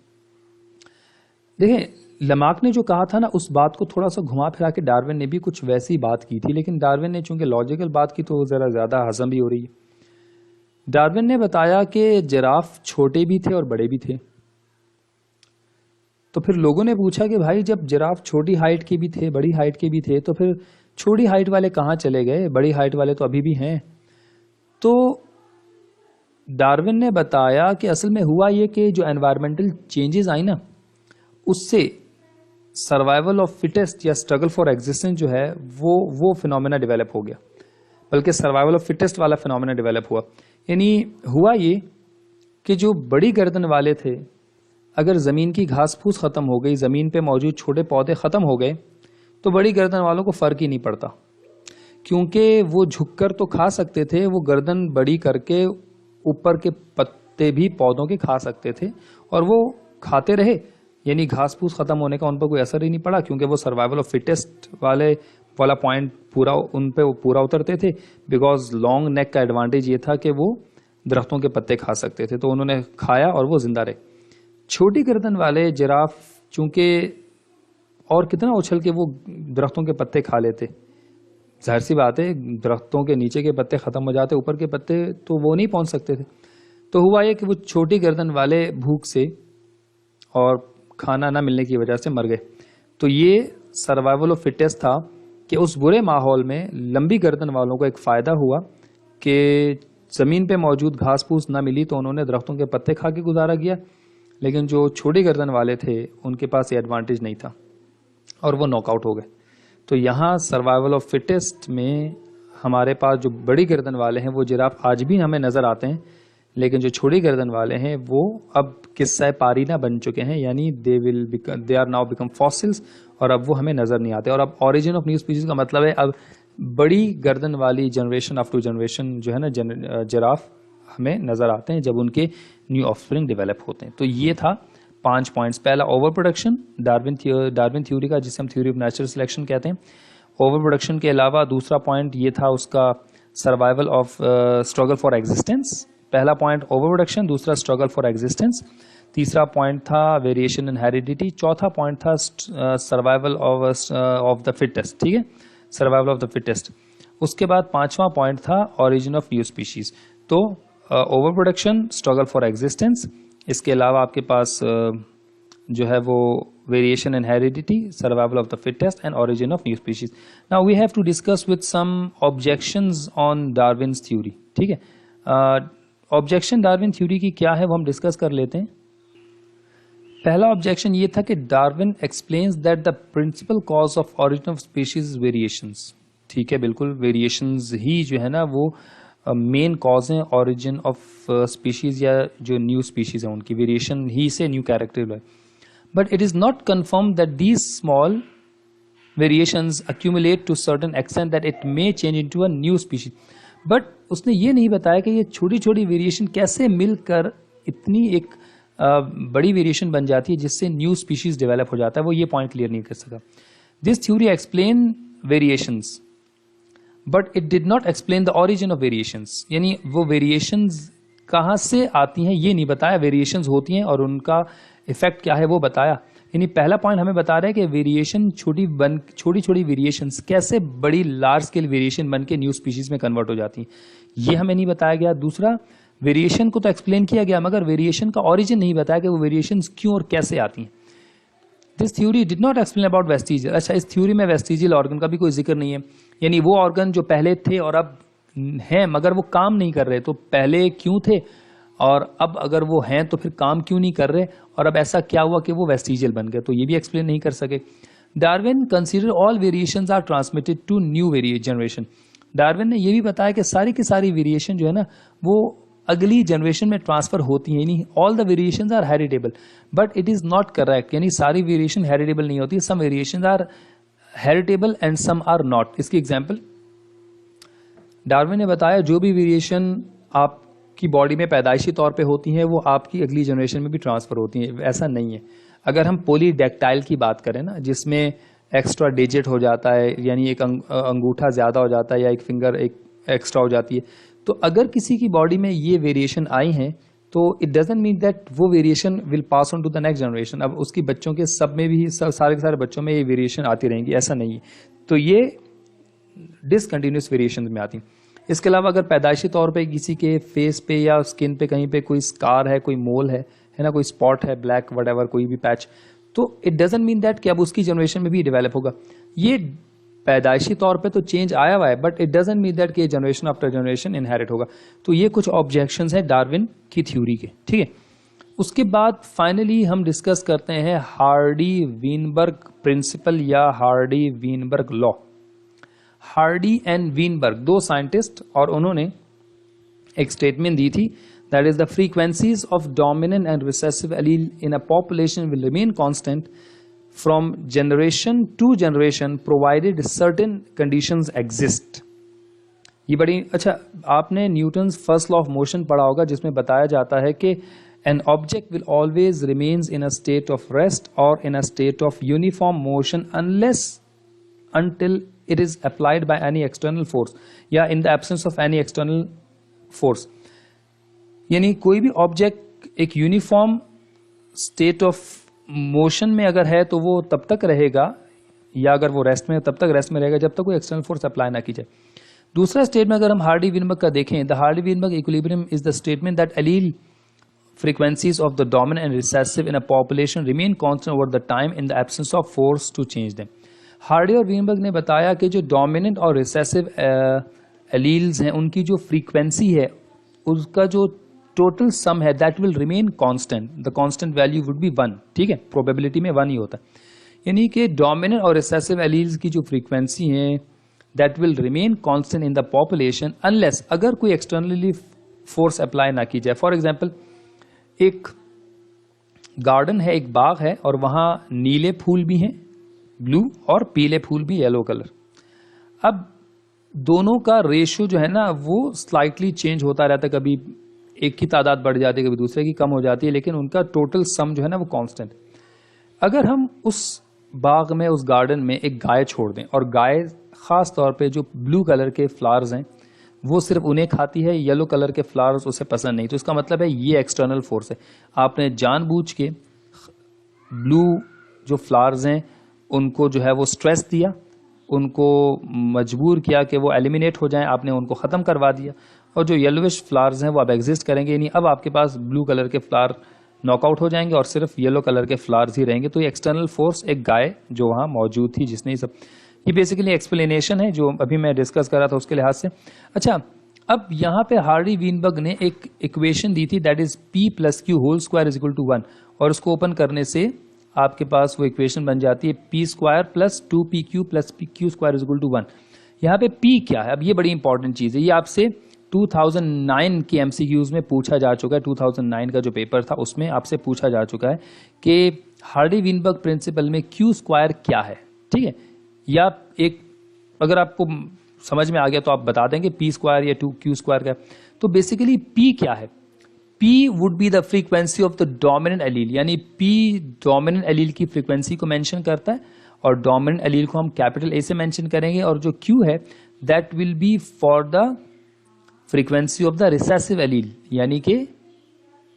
देखें, लमार्क ने जो कहा था ना, उस बात को थोड़ा सा घुमा फिरा के डार्विन ने भी कुछ वैसी बात की थी, लेकिन डार्विन ने चूंकि लॉजिकल बात की तो जरा ज्यादा हजम भी हो रही है। डार्विन ने बताया कि जिराफ छोटे भी थे और बड़े भी थे। तो फिर लोगों ने पूछा कि भाई जब जिराफ छोटी हाइट के भी थे, बड़ी हाइट के भी थे, तो फिर छोटी हाइट वाले कहाँ चले गए, बड़ी हाइट वाले तो अभी भी हैं। तो डार्विन ने बताया कि असल में हुआ ये कि जो एनवायरमेंटल चेंजेस आई ना, उससे सर्वाइवल ऑफ फिटेस्ट या स्ट्रगल फॉर एग्जिस्टेंस जो है वो फिनोमेना डेवलप हो गया, बल्कि सर्वाइवल ऑफ फिटेस्ट वाला फिनोमेना डेवलप हुआ। यानी हुआ ये कि जो बड़ी गर्दन वाले थे, अगर ज़मीन की घास फूस ख़त्म हो गई, ज़मीन पे मौजूद छोटे पौधे ख़त्म हो गए, तो बड़ी गर्दन वालों को फ़र्क ही नहीं पड़ता, क्योंकि वो झुककर तो खा सकते थे, वो गर्दन बड़ी करके ऊपर के पत्ते भी पौधों के खा सकते थे और वो खाते रहे। यानी घास फूस ख़त्म होने का उन पर कोई असर ही नहीं पड़ा, क्योंकि वो सर्वाइवल ऑफ फिटेस्ट वाला पॉइंट पूरा उन पे वो पूरा उतरते थे। बिकॉज लॉन्ग नेक का एडवांटेज ये था कि वो दरख्तों के पत्ते खा सकते थे, तो उन्होंने खाया और वो जिंदा रहे। छोटी गर्दन वाले जिराफ चूंकि और कितना उछल के वो दरख्तों के पत्ते खा लेते, जाहिर सी बात है दरख्तों के नीचे के पत्ते खत्म हो जाते, ऊपर के पत्ते तो वो नहीं पहुंच सकते थे। तो हुआ ये कि वो छोटी गर्दन वाले भूख से और खाना ना मिलने की वजह से मर गए। तो ये सर्वाइवल ऑफ फिटेस्ट था कि उस बुरे माहौल में लंबी गर्दन वालों को एक फ़ायदा हुआ कि ज़मीन पे मौजूद घास फूस ना मिली, तो उन्होंने दरख्तों के पत्ते खा के गुजारा किया। लेकिन जो छोटी गर्दन वाले थे उनके पास ये एडवांटेज नहीं था और वो नॉकआउट हो गए। तो यहाँ सर्वाइवल ऑफ फिटेस्ट में हमारे पास जो बड़ी गर्दन वाले हैं वो जिराफ आज भी हमें नज़र आते हैं, लेकिन जो छोटी गर्दन वाले हैं वो अब किस्सा पारीना बन चुके हैं, यानी they are now become fossils, और अब वो हमें नज़र नहीं आते। और अब ऑरिजिन ऑफ न्यू स्पीशीज का मतलब है अब बड़ी गर्दन वाली जनरेशन आफ्टर जनरेशन जो है ना जिराफ हमें नज़र आते हैं जब उनके न्यू ऑफस्प्रिंग डेवलप होते हैं। तो ये था 5 पॉइंट्स। पहला ओवर प्रोडक्शन, डार्विन थ्योरी का, जिसे हम थ्योरी ऑफ नेचुरल सिलेक्शन कहते हैं। ओवर प्रोडक्शन के अलावा दूसरा पॉइंट ये था उसका survival of struggle for existence. पहला पॉइंट ओवर प्रोडक्शन, दूसरा स्ट्रगल फॉर एग्जिस्टेंस, तीसरा पॉइंट था वेरिएशन इन हेरिडिटी, चौथा पॉइंट था सर्वाइवल ऑफ द फिटेस्ट। ठीक है, सर्वाइवल ऑफ द फिटेस्ट। उसके बाद 5वां पॉइंट था ओरिजिन ऑफ न्यू स्पीशीज। तो over production, struggle for existence, इसके अलावा आपके पास जो है वो variation in heredity, survival of the fittest and origin of new species. Now we have to discuss with some objections on Darwin's theory. ठीक है, ऑब्जेक्शन डार्विन थ्योरी की क्या है वो हम डिस्कस कर लेते हैं। पहला ऑब्जेक्शन ये था कि Darwin explains that the principle cause of origin of species variations. ठीक है, बिल्कुल, वेरिएशंस ही जो है ना वो मेन कॉज है ओरिजिन ऑफ स्पीशीज या जो न्यू स्पीशीज है उनकी, वेरिएशन ही से न्यू कैरेक्टर है। But it is not confirm that these small variations accumulate to certain extent that it may change into a new species। But उसने ये नहीं बताया कि ये छोटी छोटी वेरिएशन कैसे मिलकर इतनी एक बड़ी वेरिएशन बन जाती है जिससे न्यू स्पीशीज डेवलप हो जाता है, वो ये पॉइंट क्लियर नहीं कर सका। This theory explain variations but it did not explain the origin of variations, यानी वो वेरिएशंस कहाँ से आती हैं ये नहीं बताया, वेरिएशंस होती हैं और उनका इफेक्ट क्या है वो बताया। यानी पहला पॉइंट हमें बता रहा है कि वेरिएशन छोटी छोटी वेरिएशंस कैसे बड़ी लार्ज स्केल वेरिएशन बन के न्यू स्पीशीज में कन्वर्ट हो जाती हैं, ये हमें नहीं बताया गया। दूसरा, वेरिएशन को तो एक्सप्लेन किया गया मगर वेरिएशन का ओरिजिन नहीं बताया कि वो वेरिएशंस क्यों और कैसे आती हैं। This theory did not explain about vestigial. अच्छा, इस थ्योरी में वेस्टिजियल ऑर्गन का भी कोई जिक्र नहीं है, यानी वो ऑर्गन जो पहले थे और अब हैं मगर वो काम नहीं कर रहे, तो पहले क्यों थे और अब अगर वो हैं तो फिर काम क्यों नहीं कर रहे, और अब ऐसा क्या हुआ कि वो वेस्टिजियल बन गए, तो ये भी एक्सप्लेन नहीं कर सके। Darwin consider all variations are transmitted to new generation. Darwin ने ये भी बताया कि सारी की सारी वेरिएशन जो है ना वो अगली जनरेशन में ट्रांसफर होती है, यानी all the variations are heritable, but it is not correct, यानी सारी वेरिएशन हेरिटेबल नहीं होती, some variations are heritable and some are not. इसकी एग्जांपल डार्विन ने बताया जो भी वेरिएशन आपकी बॉडी में पैदाइशी तौर पे होती हैं वो आपकी अगली जनरेशन में भी ट्रांसफर होती हैं, ऐसा नहीं है। अगर हम पॉलीडेक्टाइल की बात करें ना, जिसमें एक्स्ट्रा डिजिट हो जाता है, यानी एक अंगूठा ज्यादा हो जाता है या एक फिंगर एक एक्स्ट्रा हो जाती है, तो अगर किसी की बॉडी में ये वेरिएशन आई हैं तो इट डजंट मीन दैट वो variation will pass on to the next generation. अब उसकी बच्चों के सब में भी सारे के सारे बच्चों में ये वेरिएशन आती रहेंगी, ऐसा नहीं है, तो ये डिसकंटिन्यूस वेरिएशन में आती। इसके अलावा अगर पैदाइशी तौर पे किसी के फेस पे या स्किन पे कहीं पे कोई स्कार है, कोई मोल है ना, कोई स्पॉट है, ब्लैक वट कोई भी पैच, तो इट डजंट मीन दैट कि अब उसकी जनरेशन में भी डेवलप होगा। ये पैदाइशी तौर पे तो चेंज आया हुआ है, but it doesn't mean that कि जनरेशन आफ्टर जनरेशन इनहेरिट होगा। तो ये कुछ ऑब्जेक्शंस है डार्विन की थ्योरी के, ठीक है। उसके बाद फाइनली हम डिस्कस करते हैं हार्डी वीनबर्ग प्रिंसिपल या Hardy Weinberg law. Hardy and Weinberg दो साइंटिस्ट, और उन्होंने एक स्टेटमेंट दी थी, that is the frequencies of dominant and recessive allele in a population will remain constant from generation to generation provided certain conditions exist। ये बड़ी अच्छा, आपने Newton's first law of motion पढ़ा होगा जिसमें बताया जाता है कि an object will always remains in a state of rest or in a state of uniform motion until it is applied by any external force या in the absence of any external force। यानी कोई भी object एक uniform state of motion में अगर है तो वो तब तक रहेगा, या अगर वो रेस्ट में तब तक रेस्ट में रहेगा जब तक कोई एक्सटर्नल फोर्स अप्लाई ना की जाए। दूसरा स्टेटमेंट अगर हम हार्डी वीनबर्ग का देखें, the Hardy Weinberg equilibrium is the statement that allele frequencies of the dominant and recessive in a population remain constant over the time in the absence of force to change them। Hardy और Weinberg ने बताया कि जो dominant और recessive alleles हैं उनकी जो frequency है उसका जो टोटल सम है that will remain constant, the constant value would be 1, ठीक है, प्रोबेबिलिटी में 1 ही होता है। यानी कि डोमिनेंट और रिसेसिव एलील्स की जो फ्रीक्वेंसी है that will remain constant in the population unless अगर कोई एक्सटर्नली फोर्स अप्लाई ना की जाए। फॉर एग्जांपल एक गार्डन है, एक बाग है, और वहां नीले फूल भी हैं ब्लू और पीले फूल भी येलो कलर। अब दोनों का रेशियो जो है ना वो स्लाइटली चेंज होता रहता है, कभी एक की तादाद बढ़ जाती है, कभी दूसरे की कम हो जाती है, लेकिन उनका टोटल सम जो है ना वो कांस्टेंट। अगर हम उस बाग में, उस गार्डन में एक गाय छोड़ दें, और गाय खास तौर पे जो ब्लू कलर के फ्लावर्स हैं वो सिर्फ उन्हें खाती है, येलो कलर के फ्लावर्स उसे पसंद नहीं, तो इसका मतलब है ये एक्सटर्नल फोर्स है। आपने जानबूझ के ब्लू जो फ्लावर्स हैं उनको जो है वो स्ट्रेस दिया, उनको मजबूर किया कि वो एलिमिनेट हो जाएं, आपने उनको ख़त्म करवा दिया, और जो येलोविश फ्लावर्स हैं वो अब एग्जिस्ट करेंगे, यानी अब आपके पास ब्लू कलर के फ्लावर नॉकआउट हो जाएंगे और सिर्फ येलो कलर के फ्लावर्स ही रहेंगे। तो ये एक्सटर्नल फोर्स एक गाय जो वहाँ मौजूद थी जिसने सब, ये बेसिकली एक्सप्लेनेशन है जो अभी मैं डिस्कस कर रहा था उसके लिहाज से। अच्छा, अब यहाँ पे हार्डी वीनबर्ग ने एक इक्वेशन दी थी that is P + Q whole square is equal to 1, और उसको ओपन करने से आपके पास वो इक्वेशन बन जाती है P² + 2PQ + Q² is equal to 1। यहाँ पे P क्या है, अब ये बड़ी इंपॉर्टेंट चीज है, ये आपसे 2009 के MCQs में पूछा जा चुका है। 2009 का जो पेपर था उसमें आपसे पूछा जा चुका है कि हार्डी वीनबर्ग प्रिंसिपल में Q² क्या है, ठीक है, या एक अगर आपको समझ में आ गया तो आप बता देंगे P² या 2Q² का। तो बेसिकली P क्या है, P would be the frequency of the dominant allele, यानी P डोमिनेंट एलील की फ्रीक्वेंसी को मेंशन करता है, और डोमिनेंट एलील को हम कैपिटल A से मेंशन करेंगे, और जो Q है that will B for the frequency of the recessive allele, यानी कि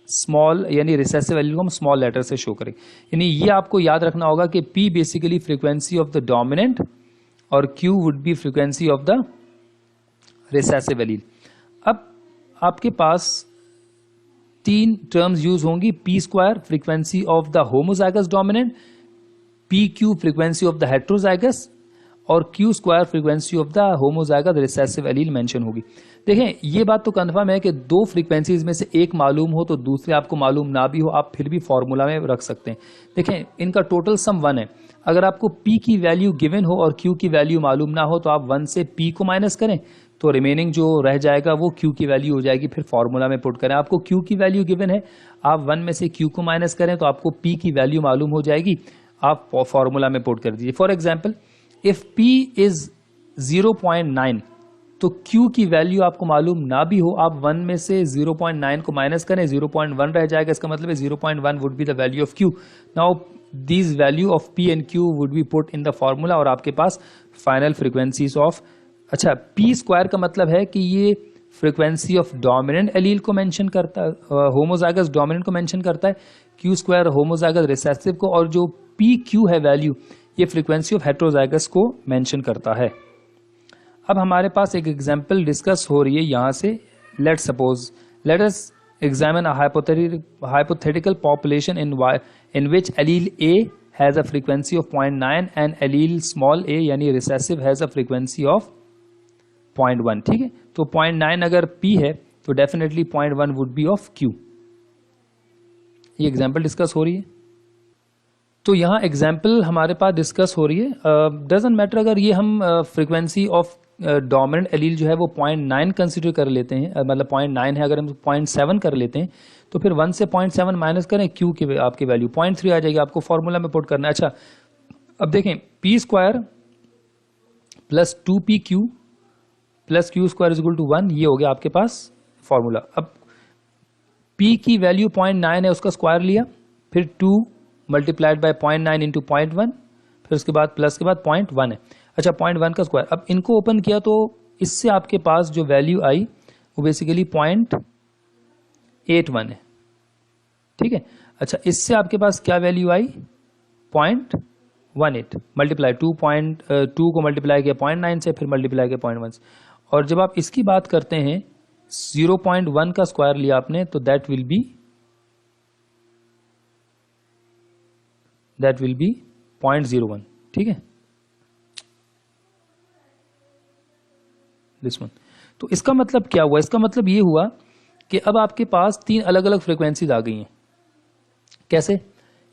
स्मॉल, यानी रिसेसिव एलील को हम स्मॉल लेटर से शो करें। यानी ये आपको याद रखना होगा कि P basically frequency of the dominant और Q would be frequency of the recessive allele. अब आपके पास 3 टर्म्स यूज होंगी, P² frequency of the homozygous dominant, P Q frequency of the heterozygous और Q square frequency of the homozygous recessive allele mention होगी। देखें ये बात तो कंफर्म है कि दो फ्रीक्वेंसीज में से एक मालूम हो तो दूसरे आपको मालूम ना भी हो, आप फिर भी फॉर्मूला में रख सकते हैं। देखें इनका टोटल सम 1 है। अगर आपको P की वैल्यू गिवन हो और Q की वैल्यू मालूम ना हो तो आप 1 से P को माइनस करें तो रिमेनिंग जो रह जाएगा वो Q की वैल्यू हो जाएगी, फिर फॉर्मूला में पुट करें। आपको Q की वैल्यू गिवन है, आप 1 में से Q को माइनस करें तो आपको P की वैल्यू मालूम हो जाएगी, आप फॉर्मूला में पुट कर दीजिए। For example if P is 0.9 तो Q की वैल्यू आपको मालूम ना भी हो, आप 1 में से 0.9 को माइनस करें, 0.1 रह जाएगा। इसका मतलब है 0.1 would be the value of Q। Now this value of P and Q would B put in the formula और आपके पास फाइनल फ्रीक्वेंसीज ऑफ, अच्छा P स्क्वायर का मतलब है कि ये फ्रीक्वेंसी ऑफ डोमिनेंट एलील को मेंशन करता है, होमोजाइगस डोमिनेंट को मेंशन करता है, Q स्क्वायर होमोजाइगस रिसेसिव को, और जो PQ है वैल्यू ये फ्रीक्वेंसी ऑफ हेट्रोजाइगस को मेंशन करता है। अब हमारे पास एक एग्जांपल डिस्कस हो रही है यहां से। Let us examine a hypothetical population in which allele A has a frequency of 0.9 and allele small a यानी recessive has a frequency of 0.1। ठीक है, तो 0.9 अगर P है तो definitely 0.1 would be of Q। ये एग्जांपल डिस्कस हो रही है। तो यहाँ एग्जाम्पल हमारे पास डिस्कस हो रही है। डजंट मैटर अगर ये हम फ्रीक्वेंसी ऑफ डोमिनेंट एलील जो है वो 0.9 कंसिडर कर लेते हैं, मतलब 0.9 है, अगर हम 0.7 कर लेते हैं तो फिर 1 से 0.7 माइनस करें, Q की आपकी वैल्यू 0.3 आ जाएगी, आपको फॉर्मूला में पुट करना है। अच्छा अब देखें P square plus 2PQ plus Q square is equal to 1, ये हो गया आपके पास फॉर्मूला। अब P की वैल्यू 0.9 है, उसका स्क्वायर लिया, फिर 2 मल्टीप्लाइड बाय 0.9 इंटू 0.1, फिर उसके बाद प्लस के बाद 0.1 है। अच्छा 0.1 का स्क्वायर, अब इनको ओपन किया तो इससे आपके पास जो वैल्यू आई वो बेसिकली 0.81 है। ठीक है, अच्छा इससे आपके पास क्या वैल्यू आई 0.18, मल्टीप्लाई 2 को मल्टीप्लाई किया 0.9 से, फिर मल्टीप्लाई किया 0.1 से, और जब आप इसकी बात करते हैं 0.1 का स्क्वायर लिया आपने तो दैट विल बी 0.01। ठीक है, दिस वन। तो इसका मतलब क्या हुआ, इसका मतलब ये हुआ कि अब आपके पास 3 अलग अलग फ्रीक्वेंसीज आ गई हैं। कैसे,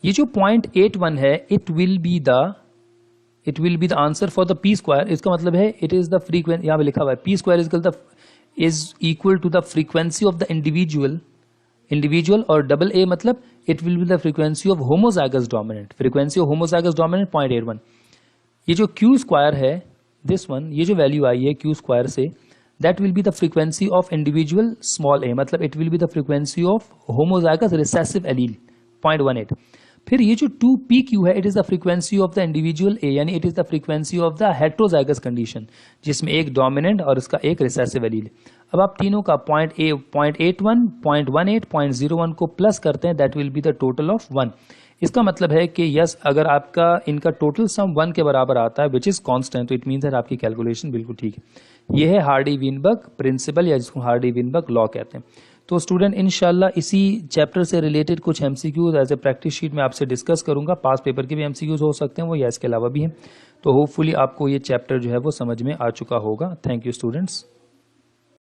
ये जो 0.81 है it will be the answer for the P square. इसका मतलब है इट इज द फ्रीक्वेंसी, यहां पे लिखा हुआ है P square is equal to the frequency of the individual और डबल A मतलब it will be the frequency of homozygous dominant. Frequency of homozygous dominant 0.81। ये जो Q स्क्वायर है दिस वन, ये जो वैल्यू आई है Q स्क्वायर से, that will be the frequency of individual small a मतलब it will be the frequency of homozygous recessive allele 0.18। फिर ये जो 2PQ है it is the frequency of the individual A यानी it is the frequency of the heterozygous condition जिसमें एक dominant और इसका एक रिसेसिव एलील। अब आप तीनों का 0.81, 0.18, 0.01 को प्लस करते हैं, that will be the total of 1। इसका मतलब है कि यस अगर आपका इनका टोटल सम 1 के बराबर आता है विच इज कांस्टेंट, तो इट मींस दैट आपकी कैलकुलेशन बिल्कुल ठीक है। यह है हार्डी-वीनबर्ग प्रिंसिपल या जिसको हार्डी-वीनबर्ग लॉ कहते हैं। तो स्टूडेंट इंशाल्लाह इसी चैप्टर से रिलेटेड कुछ MCQs as a practice sheet में आपसे डिस्कस करूंगा। पास पेपर के भी एमसीक्यूज हो सकते हैं वो, या इसके अलावा भी हैं। तो होपफुली आपको ये चैप्टर जो है वो समझ में आ चुका होगा। Thank you students.